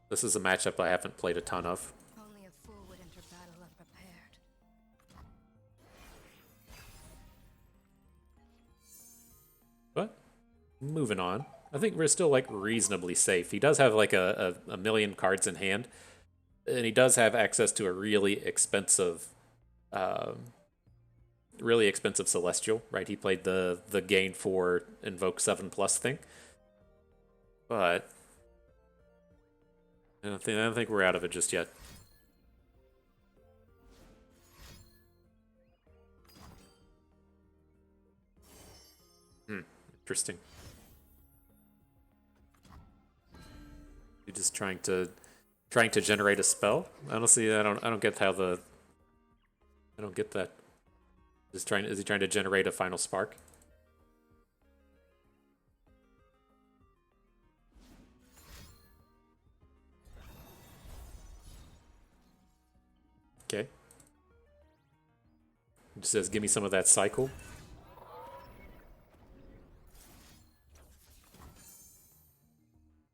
this is a matchup I haven't played a ton of. Only a fool would enter battle unprepared. But moving on. I think we're still like reasonably safe. He does have like a million cards in hand, and he does have access to a really expensive Celestial, right? He played the gain for Invoke 7+ thing. But I don't think we're out of it just yet. Interesting. You're just trying to generate a spell? Honestly, I don't get how I don't get that. Is he trying to generate a Final Spark? Okay. It just says, give me some of that cycle.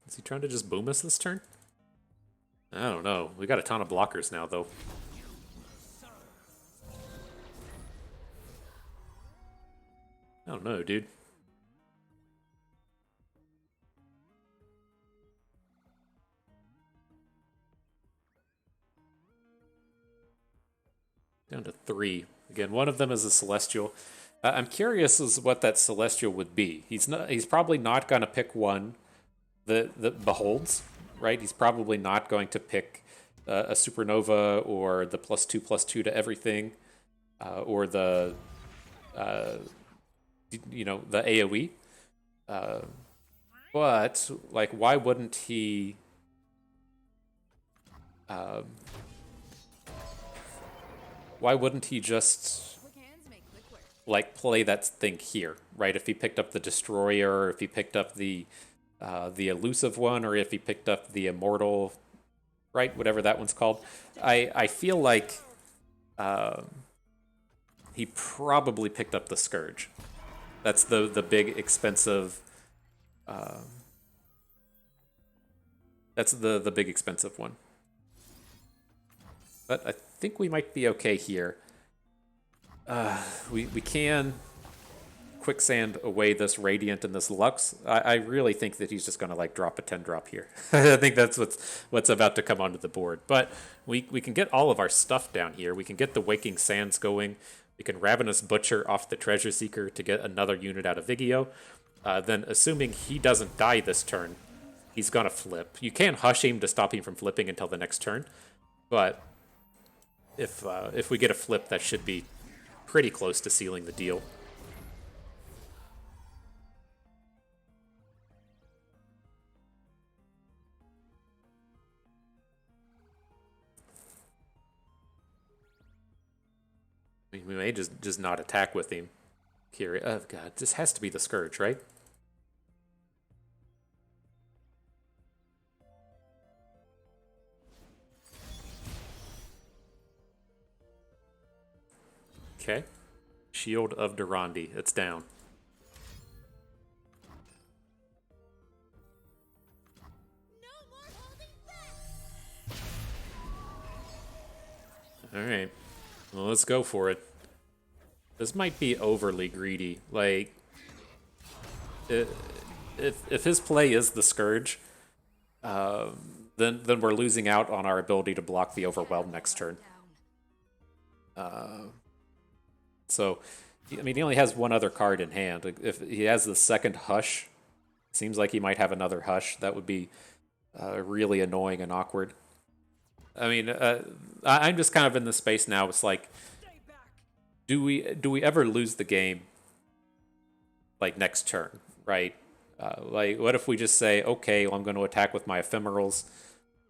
Is he trying to just boom us this turn? I don't know. We got a ton of blockers now, though. I don't know, dude. Down to 3. Again, one of them is a Celestial. I'm curious as what that Celestial would be. He's probably not going to pick one that beholds, right? He's probably not going to pick a supernova or the +2/+2 to everything, or the the AoE. But like, why wouldn't he? Why wouldn't he just Quick hands make quick work. like play that thing here, right? If he picked up the destroyer, or if he picked up the elusive one, or if he picked up the immortal, right? Whatever that one's called. I feel like he probably picked up the scourge. That's the big expensive. That's the big expensive one. But I think we might be okay here. We can quicksand away this Radiant and this Lux. I really think that he's just going to like drop a 10 drop here. I think that's what's about to come onto the board. But we can get all of our stuff down here. We can get the Waking Sands going. We can Ravenous Butcher off the Treasure Seeker to get another unit out of Viego. Then assuming he doesn't die this turn, he's going to flip. You can Hush him to stop him from flipping until the next turn. But if we get a flip, that should be pretty close to sealing the deal. We may just not attack with him here. Oh god, this has to be the Scourge, right? Okay. Shield of Durandi. It's down. Alright. Well, let's go for it. This might be overly greedy. Like, if his play is the Scourge, then we're losing out on our ability to block the Overwhelm next turn. So, I mean, he only has one other card in hand. If he has the second Hush, seems like he might have another Hush. That would be really annoying and awkward. I mean, I'm just kind of in the space now. It's like, do we ever lose the game like next turn, right? Like, what if we just say, okay, well, I'm going to attack with my ephemerals,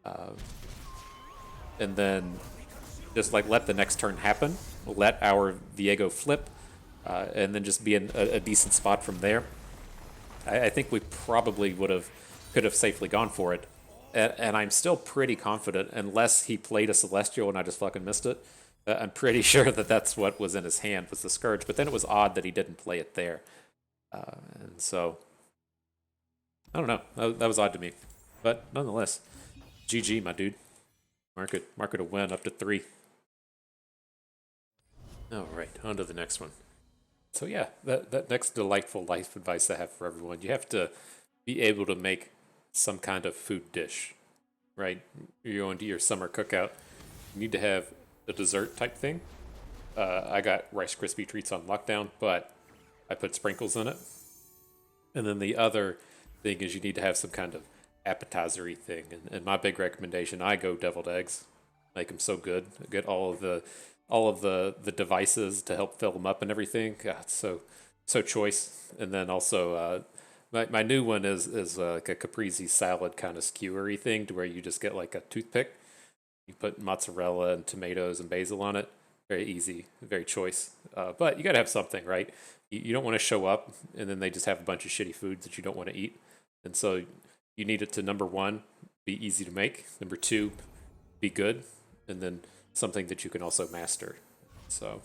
and then just like let the next turn happen, let our Viego flip, and then just be in a decent spot from there. I think we probably could have safely gone for it, and I'm still pretty confident, unless he played a Celestial and I just fucking missed it. I'm pretty sure that that's what was in his hand, was the Scourge. But then it was odd that he didn't play it there, and so I don't know. That was odd to me, but nonetheless, GG, my dude. Mark it a win up to 3. All right, on to the next one. So yeah, that next delightful life advice I have for everyone: you have to be able to make some kind of food dish, right? You're going to your summer cookout. You need to have a dessert type thing. I got Rice Krispie treats on lockdown, but I put sprinkles in it. And then the other thing is you need to have some kind of appetizer-y thing. And my big recommendation, I go deviled eggs. Make them so good. I get all of the devices to help fill them up and everything. God, it's so choice. And then also my new one is like a caprese salad kind of skewery thing, to where you just get like a toothpick. You put mozzarella and tomatoes and basil on it. Very easy, very choice. But you got to have something, right? You don't want to show up and then they just have a bunch of shitty foods that you don't want to eat. And so you need it to, number one, be easy to make. Number two, be good. And then something that you can also master. So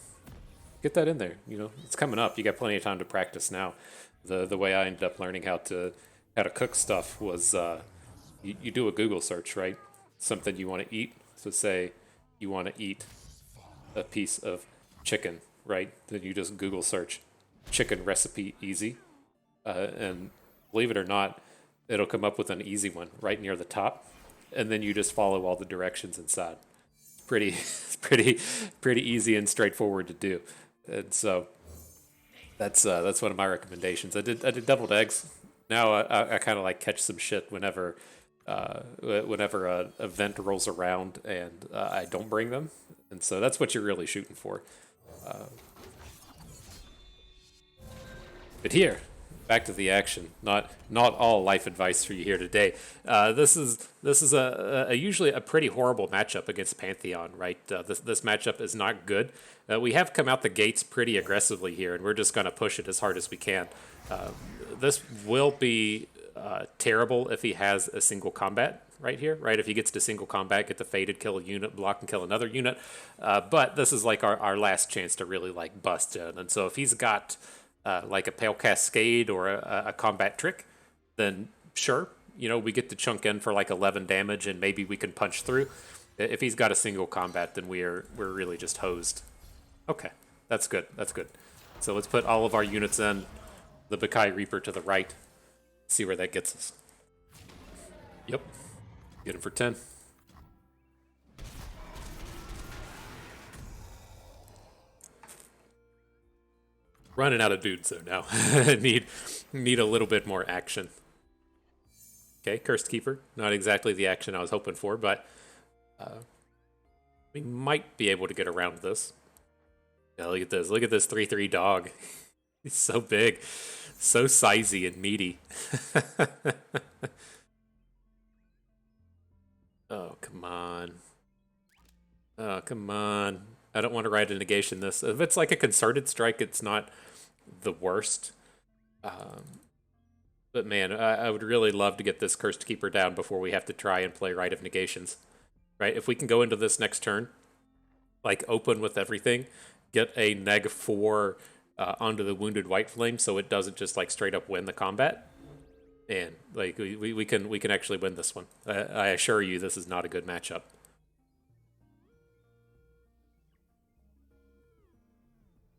get that in there. You know, it's coming up. You got plenty of time to practice now. The way I ended up learning how to cook stuff was you do a Google search, right? Something you want to eat. So say you want to eat a piece of chicken, right? Then you just Google search chicken recipe easy. And believe it or not, it'll come up with an easy one right near the top. And then you just follow all the directions inside. It's pretty easy and straightforward to do. And so that's one of my recommendations. I did deviled eggs. Now I kind of like catch some shit whenever whenever a event rolls around and I don't bring them. And so that's what you're really shooting for. But here, back to the action. Not all life advice for you here today. This is a usually a pretty horrible matchup against Pantheon, right? This matchup is not good. We have come out the gates pretty aggressively here, and we're just going to push it as hard as we can. This will be terrible if he has a single combat right here, right? If he gets to single combat, get the faded, kill a unit, block and kill another unit. But this is like our last chance to really like bust in. And so if he's got like a Pale Cascade or a combat trick, then sure, you know, we get to chunk in for like 11 damage and maybe we can punch through. If he's got a single combat, then we're really just hosed. Okay, that's good. That's good. So let's put all of our units in. The Bakai Reaper to the right. See where that gets us. Yep. Get him for 10. Running out of dudes though now. need a little bit more action. Okay, Cursed Keeper. Not exactly the action I was hoping for, but we might be able to get around this. Yeah, look at this. Look at this 3/3 dog. He's so big. So sizey and meaty. Oh, come on. Oh, come on. I don't want to ride a negation this. If it's like a concerted strike, it's not the worst. But man, I would really love to get this Cursed Keeper down before we have to try and play Rite of Negations. Right? If we can go into this next turn, like open with everything, get a neg 4 onto the Wounded White Flame so it doesn't just like straight up win the combat. And like we can actually win this one. I assure you this is not a good matchup.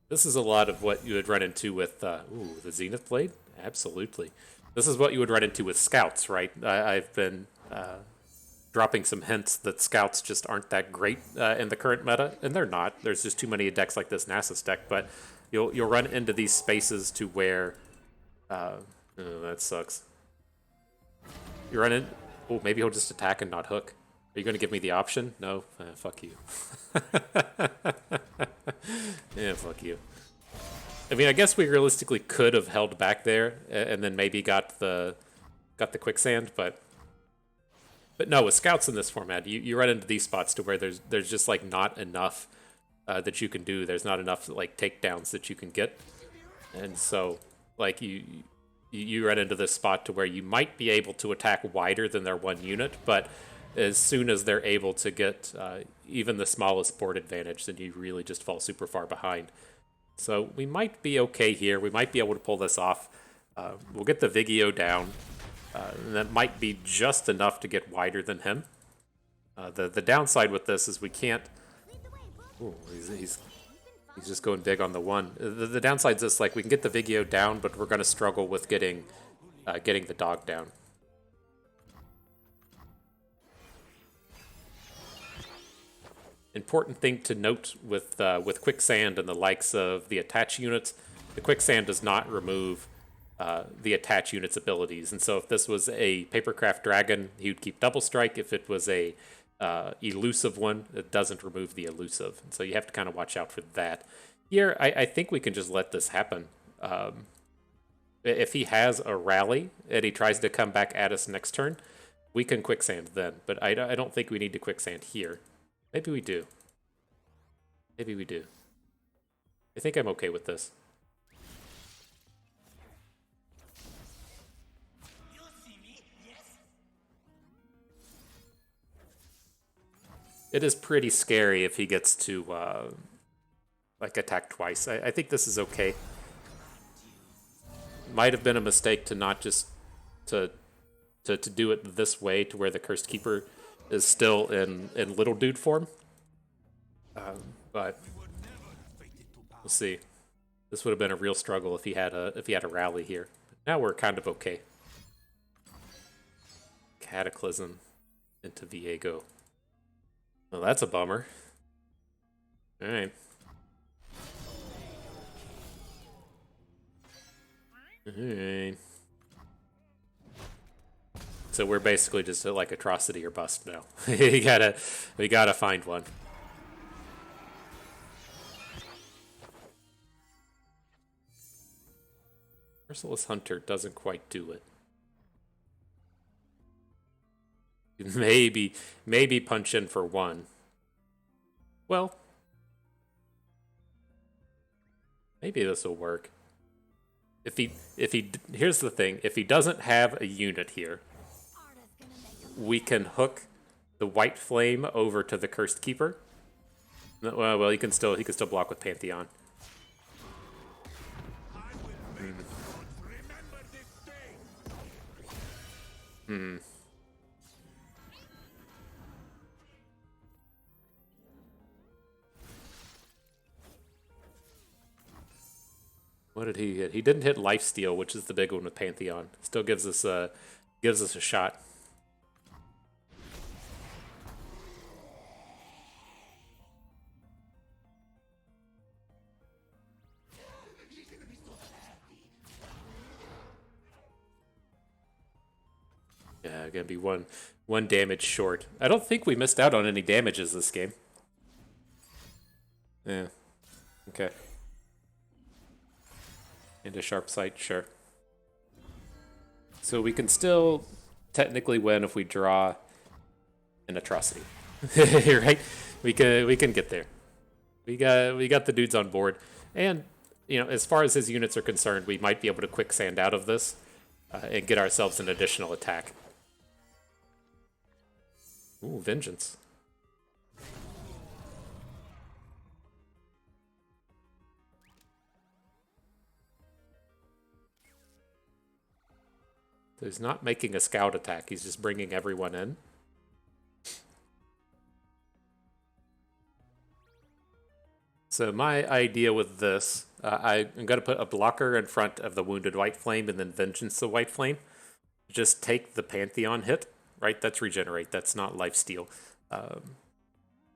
This is a lot of what you would run into with the Zenith Blade. Absolutely. This is what you would run into with Scouts, right? I've been dropping some hints that Scouts just aren't that great in the current meta, and they're not. There's just too many decks like this Nasus deck, but you'll run into these spaces to where oh, that sucks. You run in. Oh, maybe he'll just attack and not hook. Are you going to give me the option? No? Fuck you. Yeah, fuck you. I mean, I guess we realistically could have held back there and then maybe got the quicksand, but no, with Scouts in this format, you run into these spots to where there's just like not enough that you can do. There's not enough like takedowns that you can get, and so like you run into this spot to where you might be able to attack wider than their one unit, but as soon as they're able to get even the smallest board advantage, then you really just fall super far behind. So we might be okay here. We might be able to pull this off. We'll get the Viego down. And that might be just enough to get wider than him. The downside with this is we can't... Ooh, he's just going big on the one. The downside is this, like, we can get the Viego down, but we're going to struggle with getting the dog down. Important thing to note with Quicksand and the likes of the attach units, the Quicksand does not remove the attach unit's abilities. And so if this was a Papercraft Dragon, he would keep Double Strike. If it was a elusive one, it doesn't remove the elusive. And so you have to kind of watch out for that. Here, I think we can just let this happen. If he has a rally and he tries to come back at us next turn, we can Quicksand then. But I don't think we need to Quicksand here. Maybe we do. Maybe we do. I think I'm okay with this. It is pretty scary if he gets to like attack twice. I think this is okay. Might have been a mistake to not just to do it this way, to where the Cursed Keeper is still in little dude form. But we'll see. This would have been a real struggle if he had a rally here. Now we're kind of okay. Cataclysm into Viego. Well, that's a bummer. All right. All right. So we're basically just at like atrocity or bust now. we gotta find one. Merciless Hunter doesn't quite do it. Maybe punch in for one. Well, maybe this will work. Here's the thing, if he doesn't have a unit here, we can hook the White Flame over to the Cursed Keeper. Well, he can still block with Pantheon. What did he hit? He didn't hit Lifesteal, which is the big one with Pantheon. Still gives us a shot. Yeah, gonna be one damage short. I don't think we missed out on any damages this game. Yeah. Okay. Into Sharp Sight, sure. So we can still technically win if we draw an Atrocity. Right? We can get there. We got the dudes on board. And, you know, as far as his units are concerned, we might be able to quicksand out of this and get ourselves an additional attack. Ooh, Vengeance. So he's not making a scout attack, he's just bringing everyone in. So my idea with this, I'm going to put a blocker in front of the Wounded White Flame and then Vengeance the White Flame. Just take the Pantheon hit, right? That's Regenerate, that's not Lifesteal.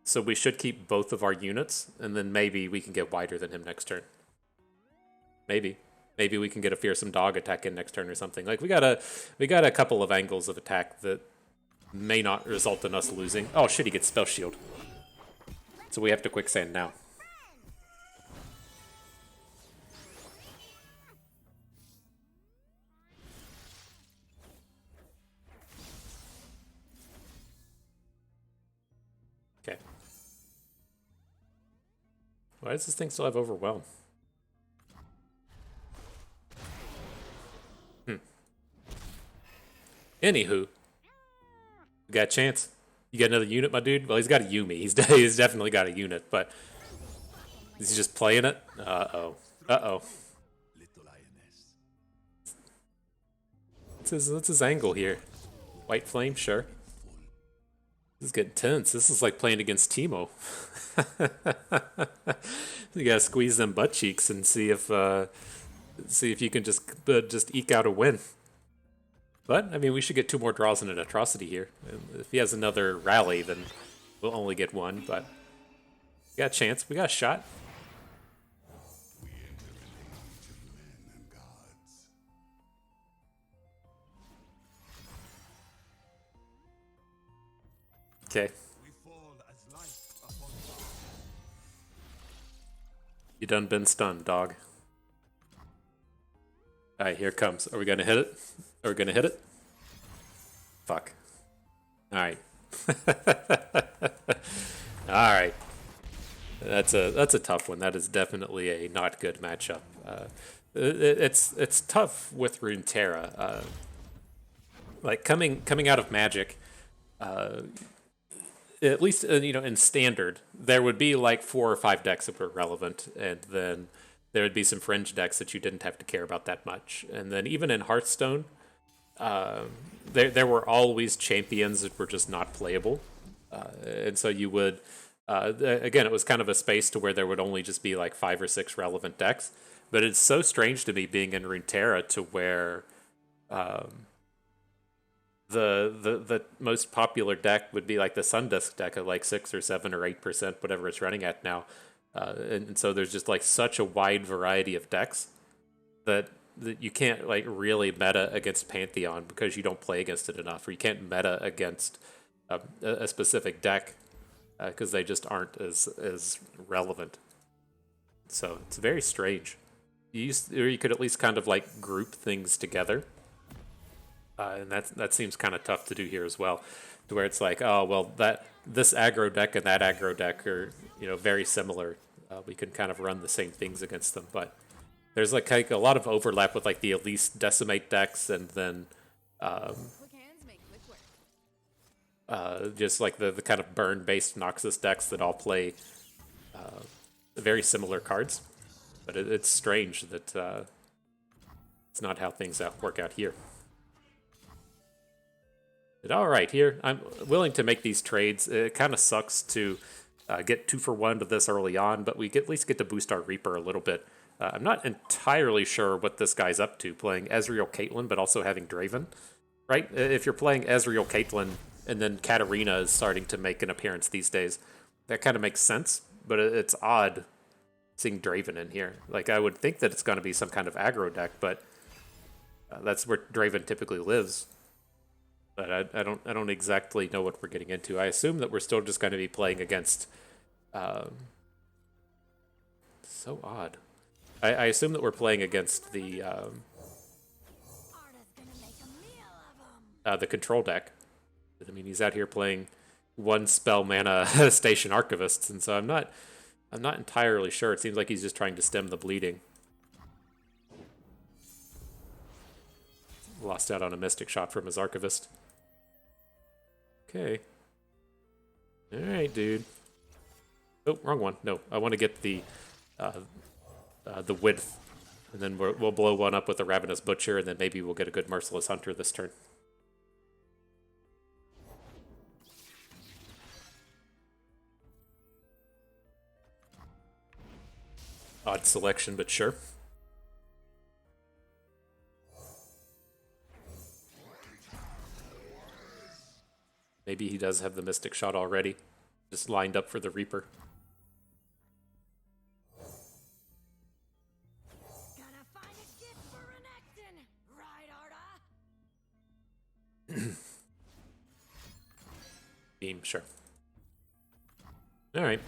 So we should keep both of our units, and then maybe we can get wider than him next turn. Maybe. Maybe we can get a Fearsome Dog attack in next turn or something. Like, we got a couple of angles of attack that may not result in us losing. Oh shit, he gets Spell Shield. So we have to quicksand now. Okay. Why does this thing still have Overwhelm? Anywho, you got a chance. You got another unit, my dude? Well, he's got a Yumi. He's definitely got a unit, but is he just playing it? Uh-oh. Uh-oh. What's his angle here? White Flame? Sure. This is getting tense. This is like playing against Teemo. You gotta squeeze them butt cheeks and see if you can just eke out a win. But, I mean, we should get 2 more draws and an Atrocity here. If he has another rally, then we'll only get 1, but we got a chance. We got a shot. Okay. You done been stunned, dog. Alright, here it comes. Are we gonna hit it? Are we gonna hit it? Fuck. Alright. Alright. That's a tough one. That is definitely a not good matchup. It's tough with Runeterra. Like coming out of Magic, at least in Standard, there would be like 4 or 5 decks that were relevant, and then there would be some fringe decks that you didn't have to care about that much. And then even in Hearthstone, there were always champions that were just not playable, and so you would again, it was kind of a space to where there would only just be like 5 or 6 relevant decks. But it's so strange to me being in Runeterra to where the most popular deck would be like the Sundisk deck at like 6 or 7 or 8%, whatever it's running at now. And so there's just like such a wide variety of decks that you can't like really meta against Pantheon because you don't play against it enough, or you can't meta against a specific deck because they just aren't as relevant. So it's very strange. Or you could at least kind of like group things together, and that seems kind of tough to do here as well, to where it's like, oh well, that this aggro deck and that aggro deck are very similar. We can kind of run the same things against them, but there's like a lot of overlap with like the Elise Decimate decks, and then Quick hands make quick work. just like the kind of burn-based Noxus decks that all play very similar cards. But it's strange that it's not how things work out here. But all right, here, I'm willing to make these trades. It kind of sucks to get 2-for-1 to this early on, but we at least get to boost our Reaper a little bit. I'm not entirely sure what this guy's up to, playing Ezreal Caitlyn, but also having Draven, right? If you're playing Ezreal Caitlyn and then Katarina is starting to make an appearance these days, that kind of makes sense, but it's odd seeing Draven in here. Like, I would think that it's going to be some kind of aggro deck, but that's where Draven typically lives. But I don't exactly know what we're getting into. I assume that we're still just going to be playing against... so odd. I assume that we're playing against the control deck. I mean, he's out here playing 1 spell mana Station Archivists, and so I'm not entirely sure. It seems like he's just trying to stem the bleeding. Lost out on a Mystic Shot from his Archivist. Okay. Alright, dude. Oh, wrong one. No, I want to get the width. And then we'll blow one up with a Ravenous Butcher, and then maybe we'll get a good Merciless Hunter this turn. Odd selection, but sure. Maybe he does have the Mystic Shot already, just lined up for the Reaper. Gotta find a gift for Renekton, right, Arda? Beam, sure. All right.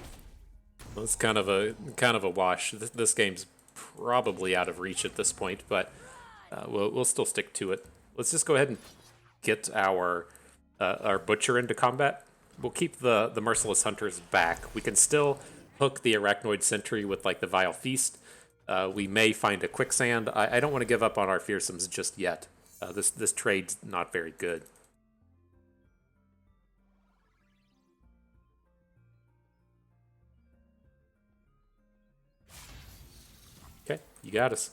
Well, it's kind of a wash. This game's probably out of reach at this point, but we'll still stick to it. Let's just go ahead and get our Butcher into combat. We'll keep the Merciless Hunters back. We can still hook the Arachnoid Sentry with like the Vile Feast. We may find a Quicksand. I don't want to give up on our Fearsomes just yet. This trade's not very good. Okay, you got us.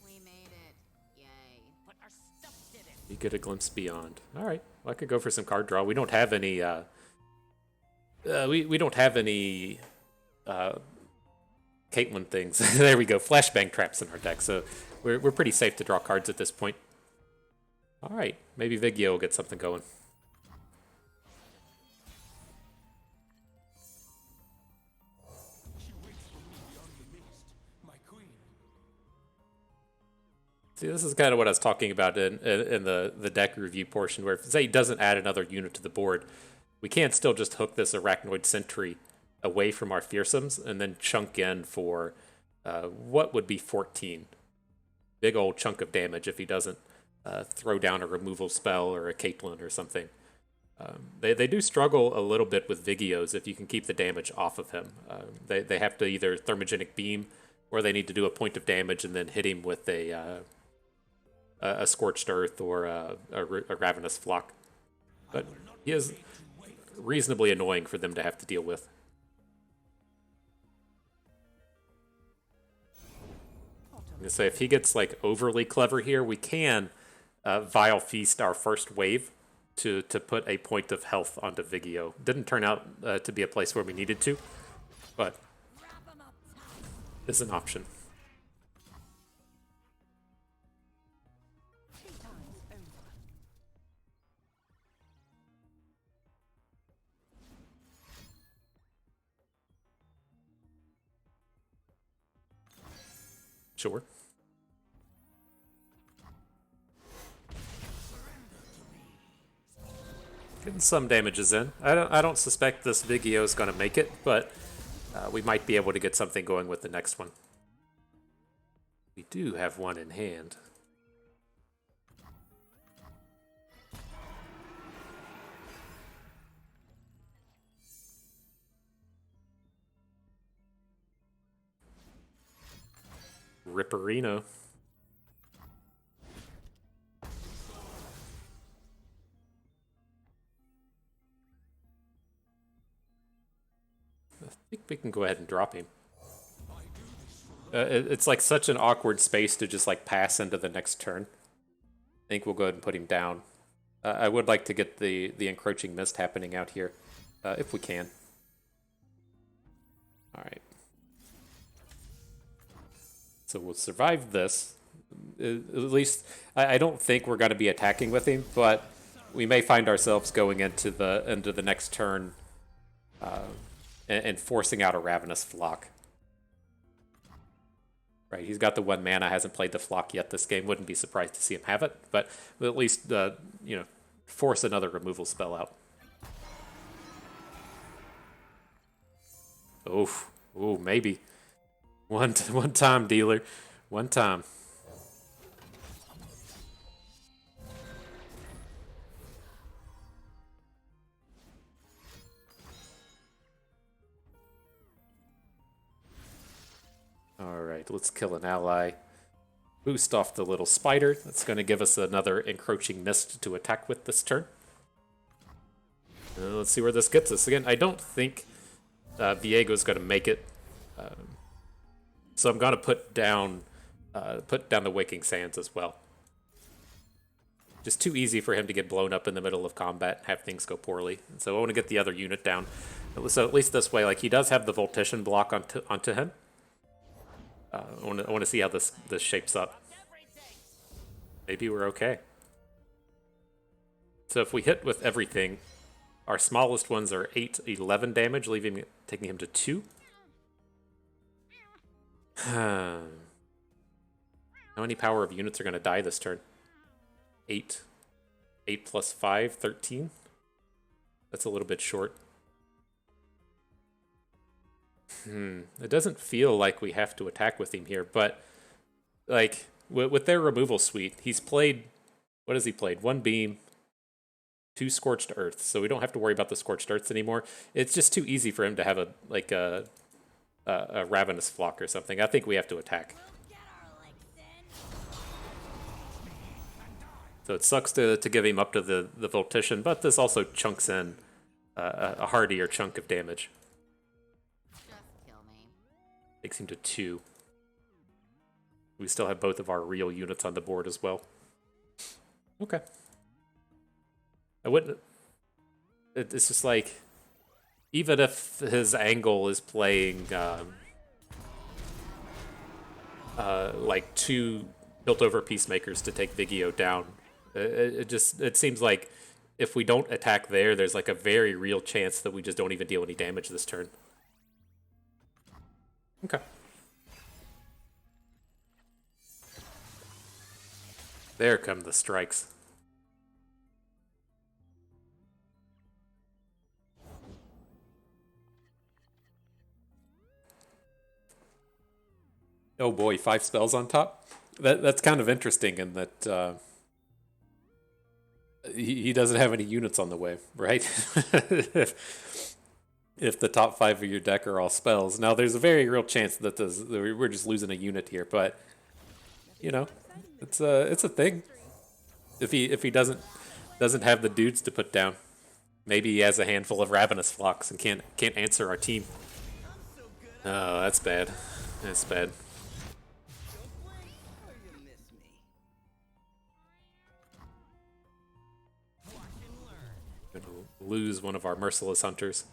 We made it. Yay. But our stuff didn't. You get a glimpse beyond. All right, well, I could go for some card draw. We don't have any. We don't have any. Caitlyn things. There we go. Flashbang traps in our deck, so we're pretty safe to draw cards at this point. All right, maybe Viego will get something going. See, this is kind of what I was talking about in the deck review portion, where if, say, he doesn't add another unit to the board, we can't still just hook this Arachnoid Sentry away from our Fearsomes and then chunk in for what would be 14. Big old chunk of damage if he doesn't throw down a removal spell or a Caitlyn or something. They do struggle a little bit with Vigeos if you can keep the damage off of him. They have to either Thermogenic Beam, or they need to do a point of damage and then hit him with a Scorched Earth or a Ravenous Flock. But he is reasonably annoying for them to have to deal with. I'm gonna say if he gets like overly clever here, we can Vile Feast our first wave to put a point of health onto Vigeo. Didn't turn out to be a place where we needed to, but is an option. Sure. Getting some damages in. I don't suspect this Viego is going to make it, but we might be able to get something going with the next one. We do have one in hand. Ripperino. I think we can go ahead and drop him. It's like such an awkward space to just like pass into the next turn. I think we'll go ahead and put him down. I would like to get the encroaching mist happening out here, if we can. All right. So we'll survive this. At least I don't think we're going to be attacking with him, but we may find ourselves going into the next turn and forcing out a Ravenous Flock. Right, he's got the 1 mana, hasn't played the Flock yet this game. Wouldn't be surprised to see him have it, but we'll at least you know, force another removal spell out. Oof, ooh, maybe. One time, dealer. One time. Alright, let's kill an ally. Boost off the little spider. That's going to give us another encroaching mist to attack with this turn. Let's see where this gets us. Again, I don't think Viego's going to make it. So I'm going to put down the Waking Sands as well. Just too easy for him to get blown up in the middle of combat, have things go poorly. And so I want to get the other unit down. So at least this way, like, he does have the Voltician block onto him. I want to see how this shapes up. Maybe we're okay. So if we hit with everything, our smallest ones are 8-11 damage, taking him to 2. How many power of units are going to die this turn? 8. 8 plus 5, 13. That's a little bit short. It doesn't feel like we have to attack with him here, but like with their removal suite, he's played, what has he played? 1 beam, 2 scorched earth, so we don't have to worry about the scorched earths anymore. It's just too easy for him to have a ravenous flock or something. I think we have to attack. So it sucks to give him up to the Voltician, but this also chunks in a hardier chunk of damage. Takes him to 2. We still have both of our real units on the board as well. Okay. I wouldn't... It's just like... Even if his angle is playing... like 2 built-over Peacemakers to take Viego down, it seems like if we don't attack there, there's like a very real chance that we just don't even deal any damage this turn. Okay. There come the strikes. Oh boy, 5 spells on top? That's kind of interesting in that he doesn't have any units on the way, right? If the top 5 of your deck are all spells. Now, there's a very real chance that we're just losing a unit here, but you know, it's a thing. If he doesn't have the dudes to put down, maybe he has a handful of Ravenous Flocks and can't answer our team. Oh, that's bad. That's bad. Gonna lose one of our merciless hunters.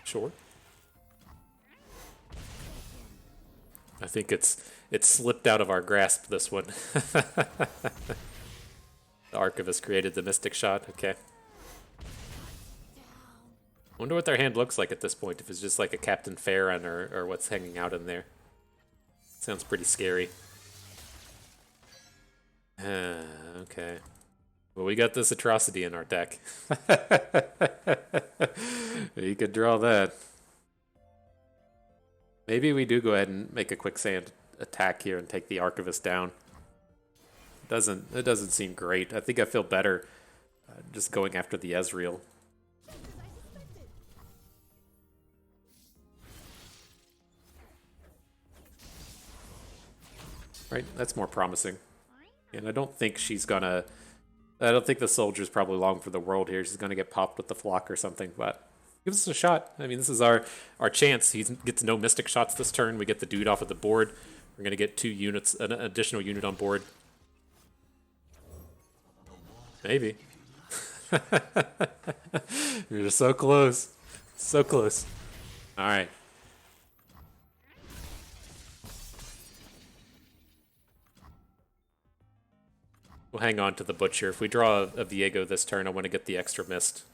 Sure. I think it's slipped out of our grasp, this one. The Archivist created the Mystic Shot. Okay. Wonder what their hand looks like at this point, if it's just like a Captain Farron or what's hanging out in there. Sounds pretty scary. Okay. Well, we got this atrocity in our deck. You could draw that. Maybe we do go ahead and make a quicksand attack here and take the Archivist down. It doesn't seem great. I think I feel better just going after the Ezreal. Right, that's more promising. And I don't think she's gonna... I don't think the soldier's probably long for the world here. She's gonna get popped with the flock or something, but give us a shot. I mean, this is our chance. He gets no Mystic shots this turn. We get the dude off of the board. We're gonna get 2 units, an additional unit on board. Maybe. You're just so close. So close. Alright. We'll hang on to the Butcher. If we draw a Viego this turn, I want to get the extra mist.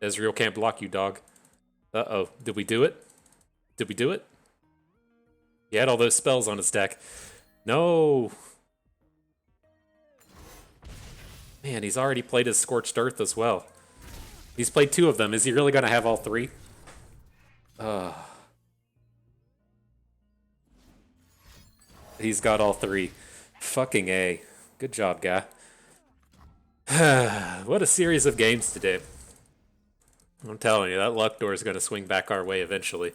Ezreal can't block you, dog. Uh-oh. Did we do it? Did we do it? He had all those spells on his deck. No! Man, he's already played his Scorched Earth as well. He's played 2 of them. Is he really going to have all 3? He's got all 3. Fucking A. Good job, guy. What a series of games today. I'm telling you, that luck door is going to swing back our way eventually.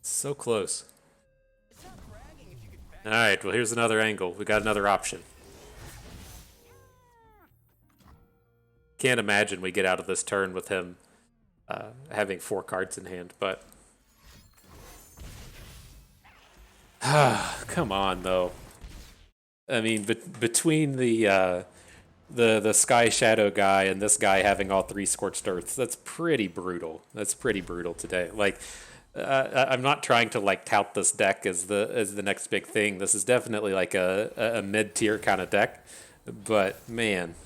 So close. Alright, well here's another angle. We got another option. Can't imagine we get out of this turn with him having 4 cards in hand, but... Come on, though. I mean, between the Sky Shadow guy and this guy having all 3 Scorched Earths, that's pretty brutal. That's pretty brutal today. Like, I'm not trying to like tout this deck as the next big thing. This is definitely like a mid-tier kind of deck, but man,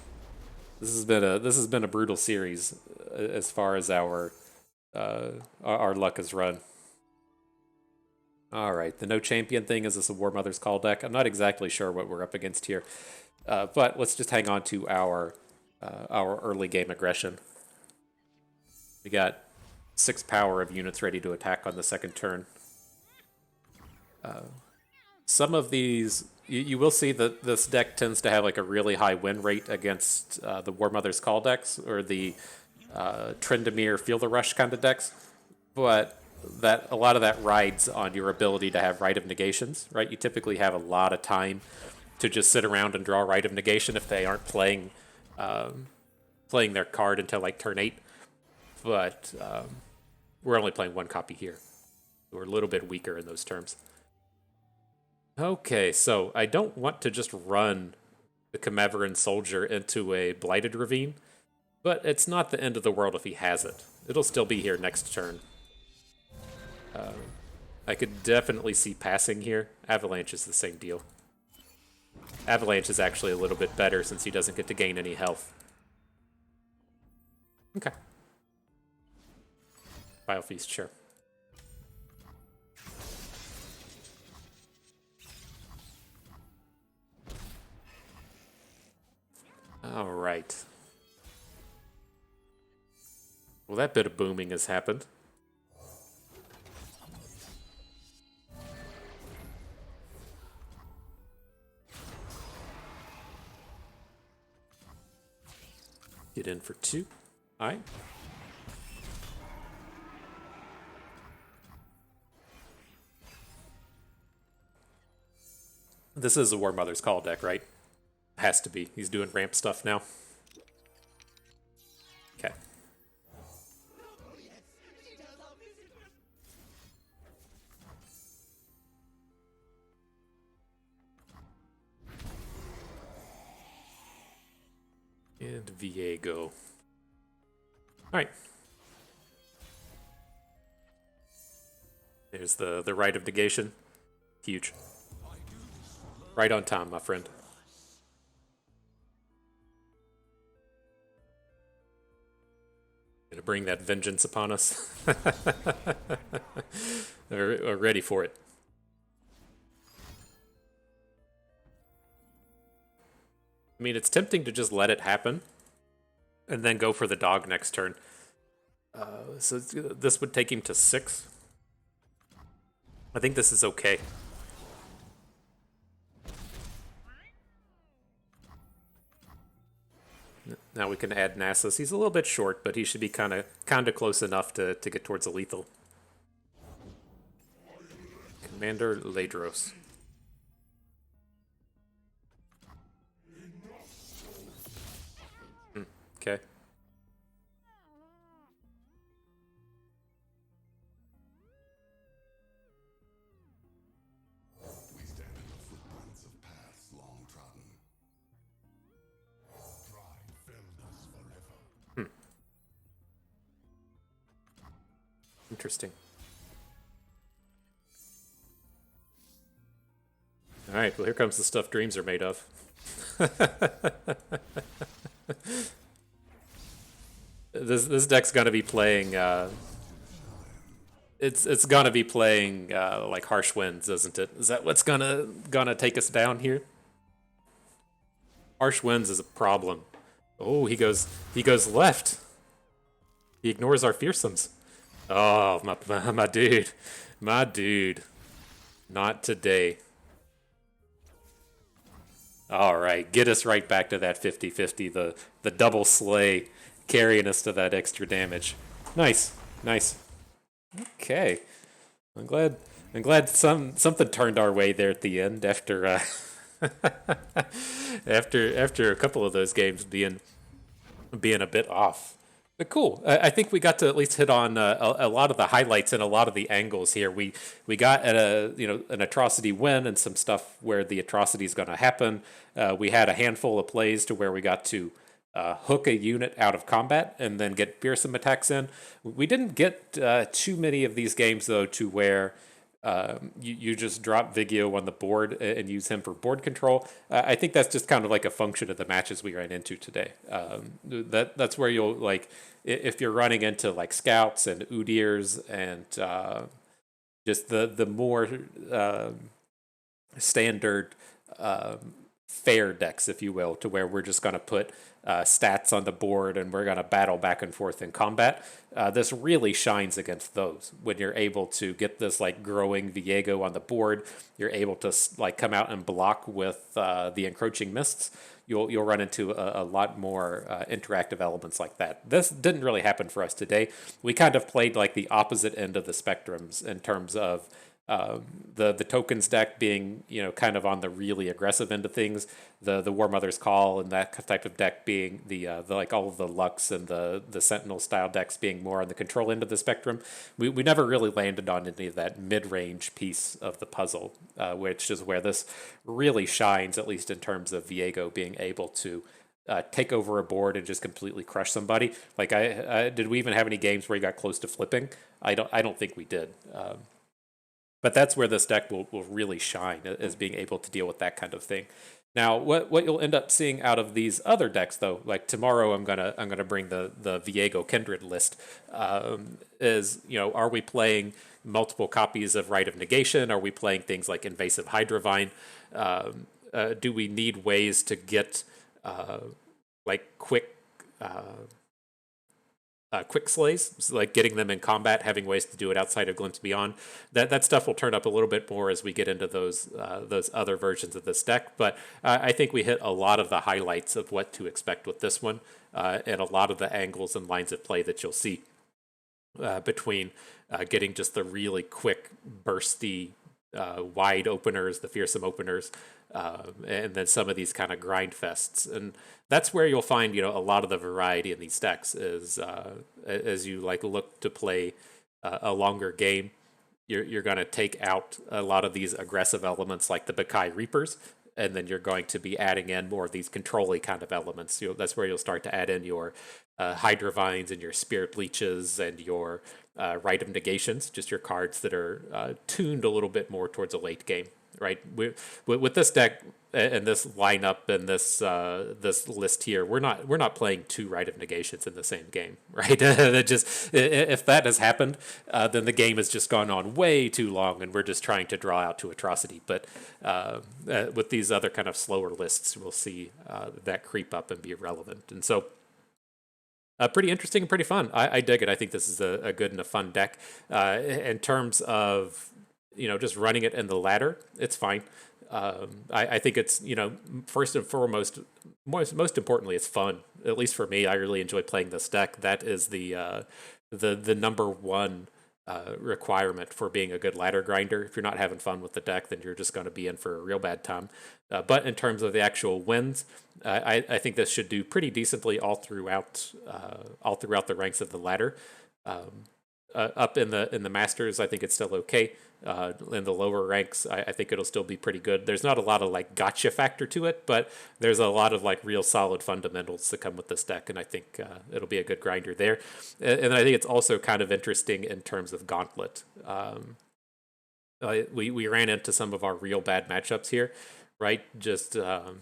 this has been a brutal series as far as our luck has run. All right, the no champion thing is this a War Mother's Call deck? I'm not exactly sure what we're up against here, but let's just hang on to our early game aggression. We got 6 power of units ready to attack on the second turn. Some of these, you will see that this deck tends to have like a really high win rate against the War Mother's Call decks or the Tryndamere Feel the Rush kind of decks, but that a lot of that rides on your ability to have Rite of Negations, right? You typically have a lot of time to just sit around and draw Rite of Negation if they aren't playing their card until like turn 8. But we're only playing 1 copy here. We're a little bit weaker in those terms. Okay, so I don't want to just run the Chimeveran Soldier into a Blighted Ravine, but it's not the end of the world if he has it. It'll still be here next turn. I could definitely see passing here. Avalanche is the same deal. Avalanche is actually a little bit better since he doesn't get to gain any health. Okay. Biofeast, sure. All right. Well, that bit of booming has happened. Get in for 2. All right. This is a War Mother's Call deck, right? Has to be. He's doing ramp stuff now. Okay. And Viego. Alright. There's the Rite of Negation. Huge. Right on time, my friend. Gonna bring that vengeance upon us. We're ready for it. I mean, it's tempting to just let it happen and then go for the dog next turn. So this would take him to 6. I think this is okay. Now we can add Nasus. He's a little bit short, but he should be kind of close enough to get towards a lethal. Commander Ladros. Okay. We stand in the footprints of paths long trodden. Pride filled us forever. Interesting. All right, well, here comes the stuff dreams are made of. This deck's gonna be playing. It's gonna be playing like Harsh Winds, isn't it? Is that what's gonna take us down here? Harsh Winds is a problem. Oh, he goes left. He ignores our Fearsomes. Oh, my dude, my dude. Not today. All right, get us right back to that 50-50, the double slay, carrying us to that extra damage. Nice, nice. Okay, I'm glad something turned our way there at the end after after a couple of those games being a bit off. But cool. I think we got to at least hit on a lot of the highlights and a lot of the angles here. We got at an atrocity win and some stuff where the atrocity is going to happen. We had a handful of plays to where we got to hook a unit out of combat and then get fearsome attacks in. We didn't get too many of these games though to where you just drop Viego on the board and use him for board control. I think that's just kind of like a function of the matches we ran into today. That's where you'll like if you're running into like scouts and Udirs and just the more standard fair decks, if you will, to where we're just going to put stats on the board and we're going to battle back and forth in combat. This really shines against those. When you're able to get this like growing Viego on the board, you're able to like come out and block with the encroaching mists. You'll run into a lot more interactive elements like that. This didn't really happen for us today. We kind of played like the opposite end of the spectrums in terms of the tokens deck being kind of on the really aggressive end of things, the War Mother's Call and that type of deck being the like all of the Lux and the Sentinel style decks being more on the control end of the spectrum. We never really landed on any of that mid-range piece of the puzzle, which is where this really shines, at least in terms of Viego being able to take over a board and just completely crush somebody. Like did we even have any games where he got close to flipping? I don't think we did. But that's where this deck will really shine, as being able to deal with that kind of thing. Now, what you'll end up seeing out of these other decks, though, like tomorrow, I'm gonna bring the Viego Kindred list. Is are we playing multiple copies of Rite of Negation? Are we playing things like Invasive Hydrovine? Do we need ways to get like quick slays, so like getting them in combat, having ways to do it outside of Glimpse Beyond? That stuff will turn up a little bit more as we get into those other versions of this deck. But I think we hit a lot of the highlights of what to expect with this one, and a lot of the angles and lines of play that you'll see between getting just the really quick, bursty, wide openers, the fearsome openers, and then some of these kind of grind fests. And that's where you'll find a lot of the variety in these decks is as you like look to play a longer game. You're going to take out a lot of these aggressive elements like the Bakai Reapers, and then you're going to be adding in more of these control-y kind of elements. That's where you'll start to add in your Hydra Vines and your Spirit Leeches and your Rite of Negations, just your cards that are tuned a little bit more towards a late game, right? With this deck and this lineup and this list here, we're not playing 2 Rite of Negations in the same game, right? That just, if that has happened, then the game has just gone on way too long, and we're just trying to draw out to atrocity. But with these other kind of slower lists, we'll see that creep up and be relevant, and so. Pretty interesting and pretty fun. I dig it. I think this is a good and a fun deck. In terms of, just running it in the ladder, it's fine. I think it's, first and foremost, most importantly, it's fun. At least for me, I really enjoy playing this deck. That is the number one requirement for being a good ladder grinder. If you're not having fun with the deck, then you're just going to be in for a real bad time. But in terms of the actual wins, I think this should do pretty decently all throughout the ranks of the ladder. Up in the Masters, I think it's still okay. In the lower ranks, I think it'll still be pretty good. There's not a lot of like gotcha factor to it, but there's a lot of like real solid fundamentals that come with this deck, and I think it'll be a good grinder there. And I think it's also kind of interesting in terms of Gauntlet. We ran into some of our real bad matchups here, right? Just the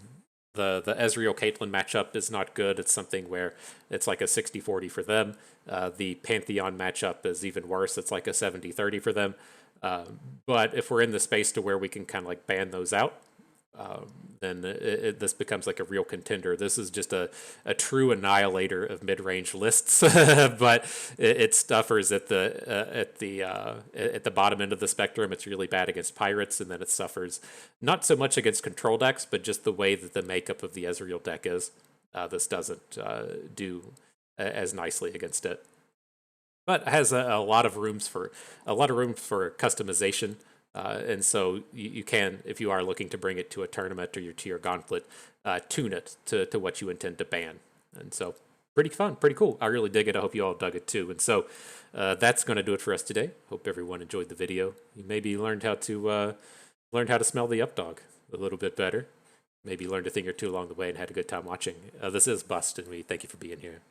Ezreal Caitlyn matchup is not good. It's something where it's like a 60-40 for them. The Pantheon matchup is even worse. It's like a 70-30 for them. But if we're in the space to where we can kind of like ban those out, then this becomes like a real contender. This is just a true annihilator of mid-range lists, but it suffers at the bottom end of the spectrum. It's really bad against pirates, and then it suffers not so much against control decks, but just the way that the makeup of the Ezreal deck is. This doesn't do as nicely against it. But it has a lot of room for customization, and so you can, if you are looking to bring it to a tournament or to your gauntlet, tune it to what you intend to ban. And so pretty fun, pretty cool. I really dig it. I hope you all dug it too. And so that's going to do it for us today. Hope everyone enjoyed the video. You maybe learned how to smell the Updog a little bit better. Maybe learned a thing or two along the way and had a good time watching. This is Bust, and we thank you for being here.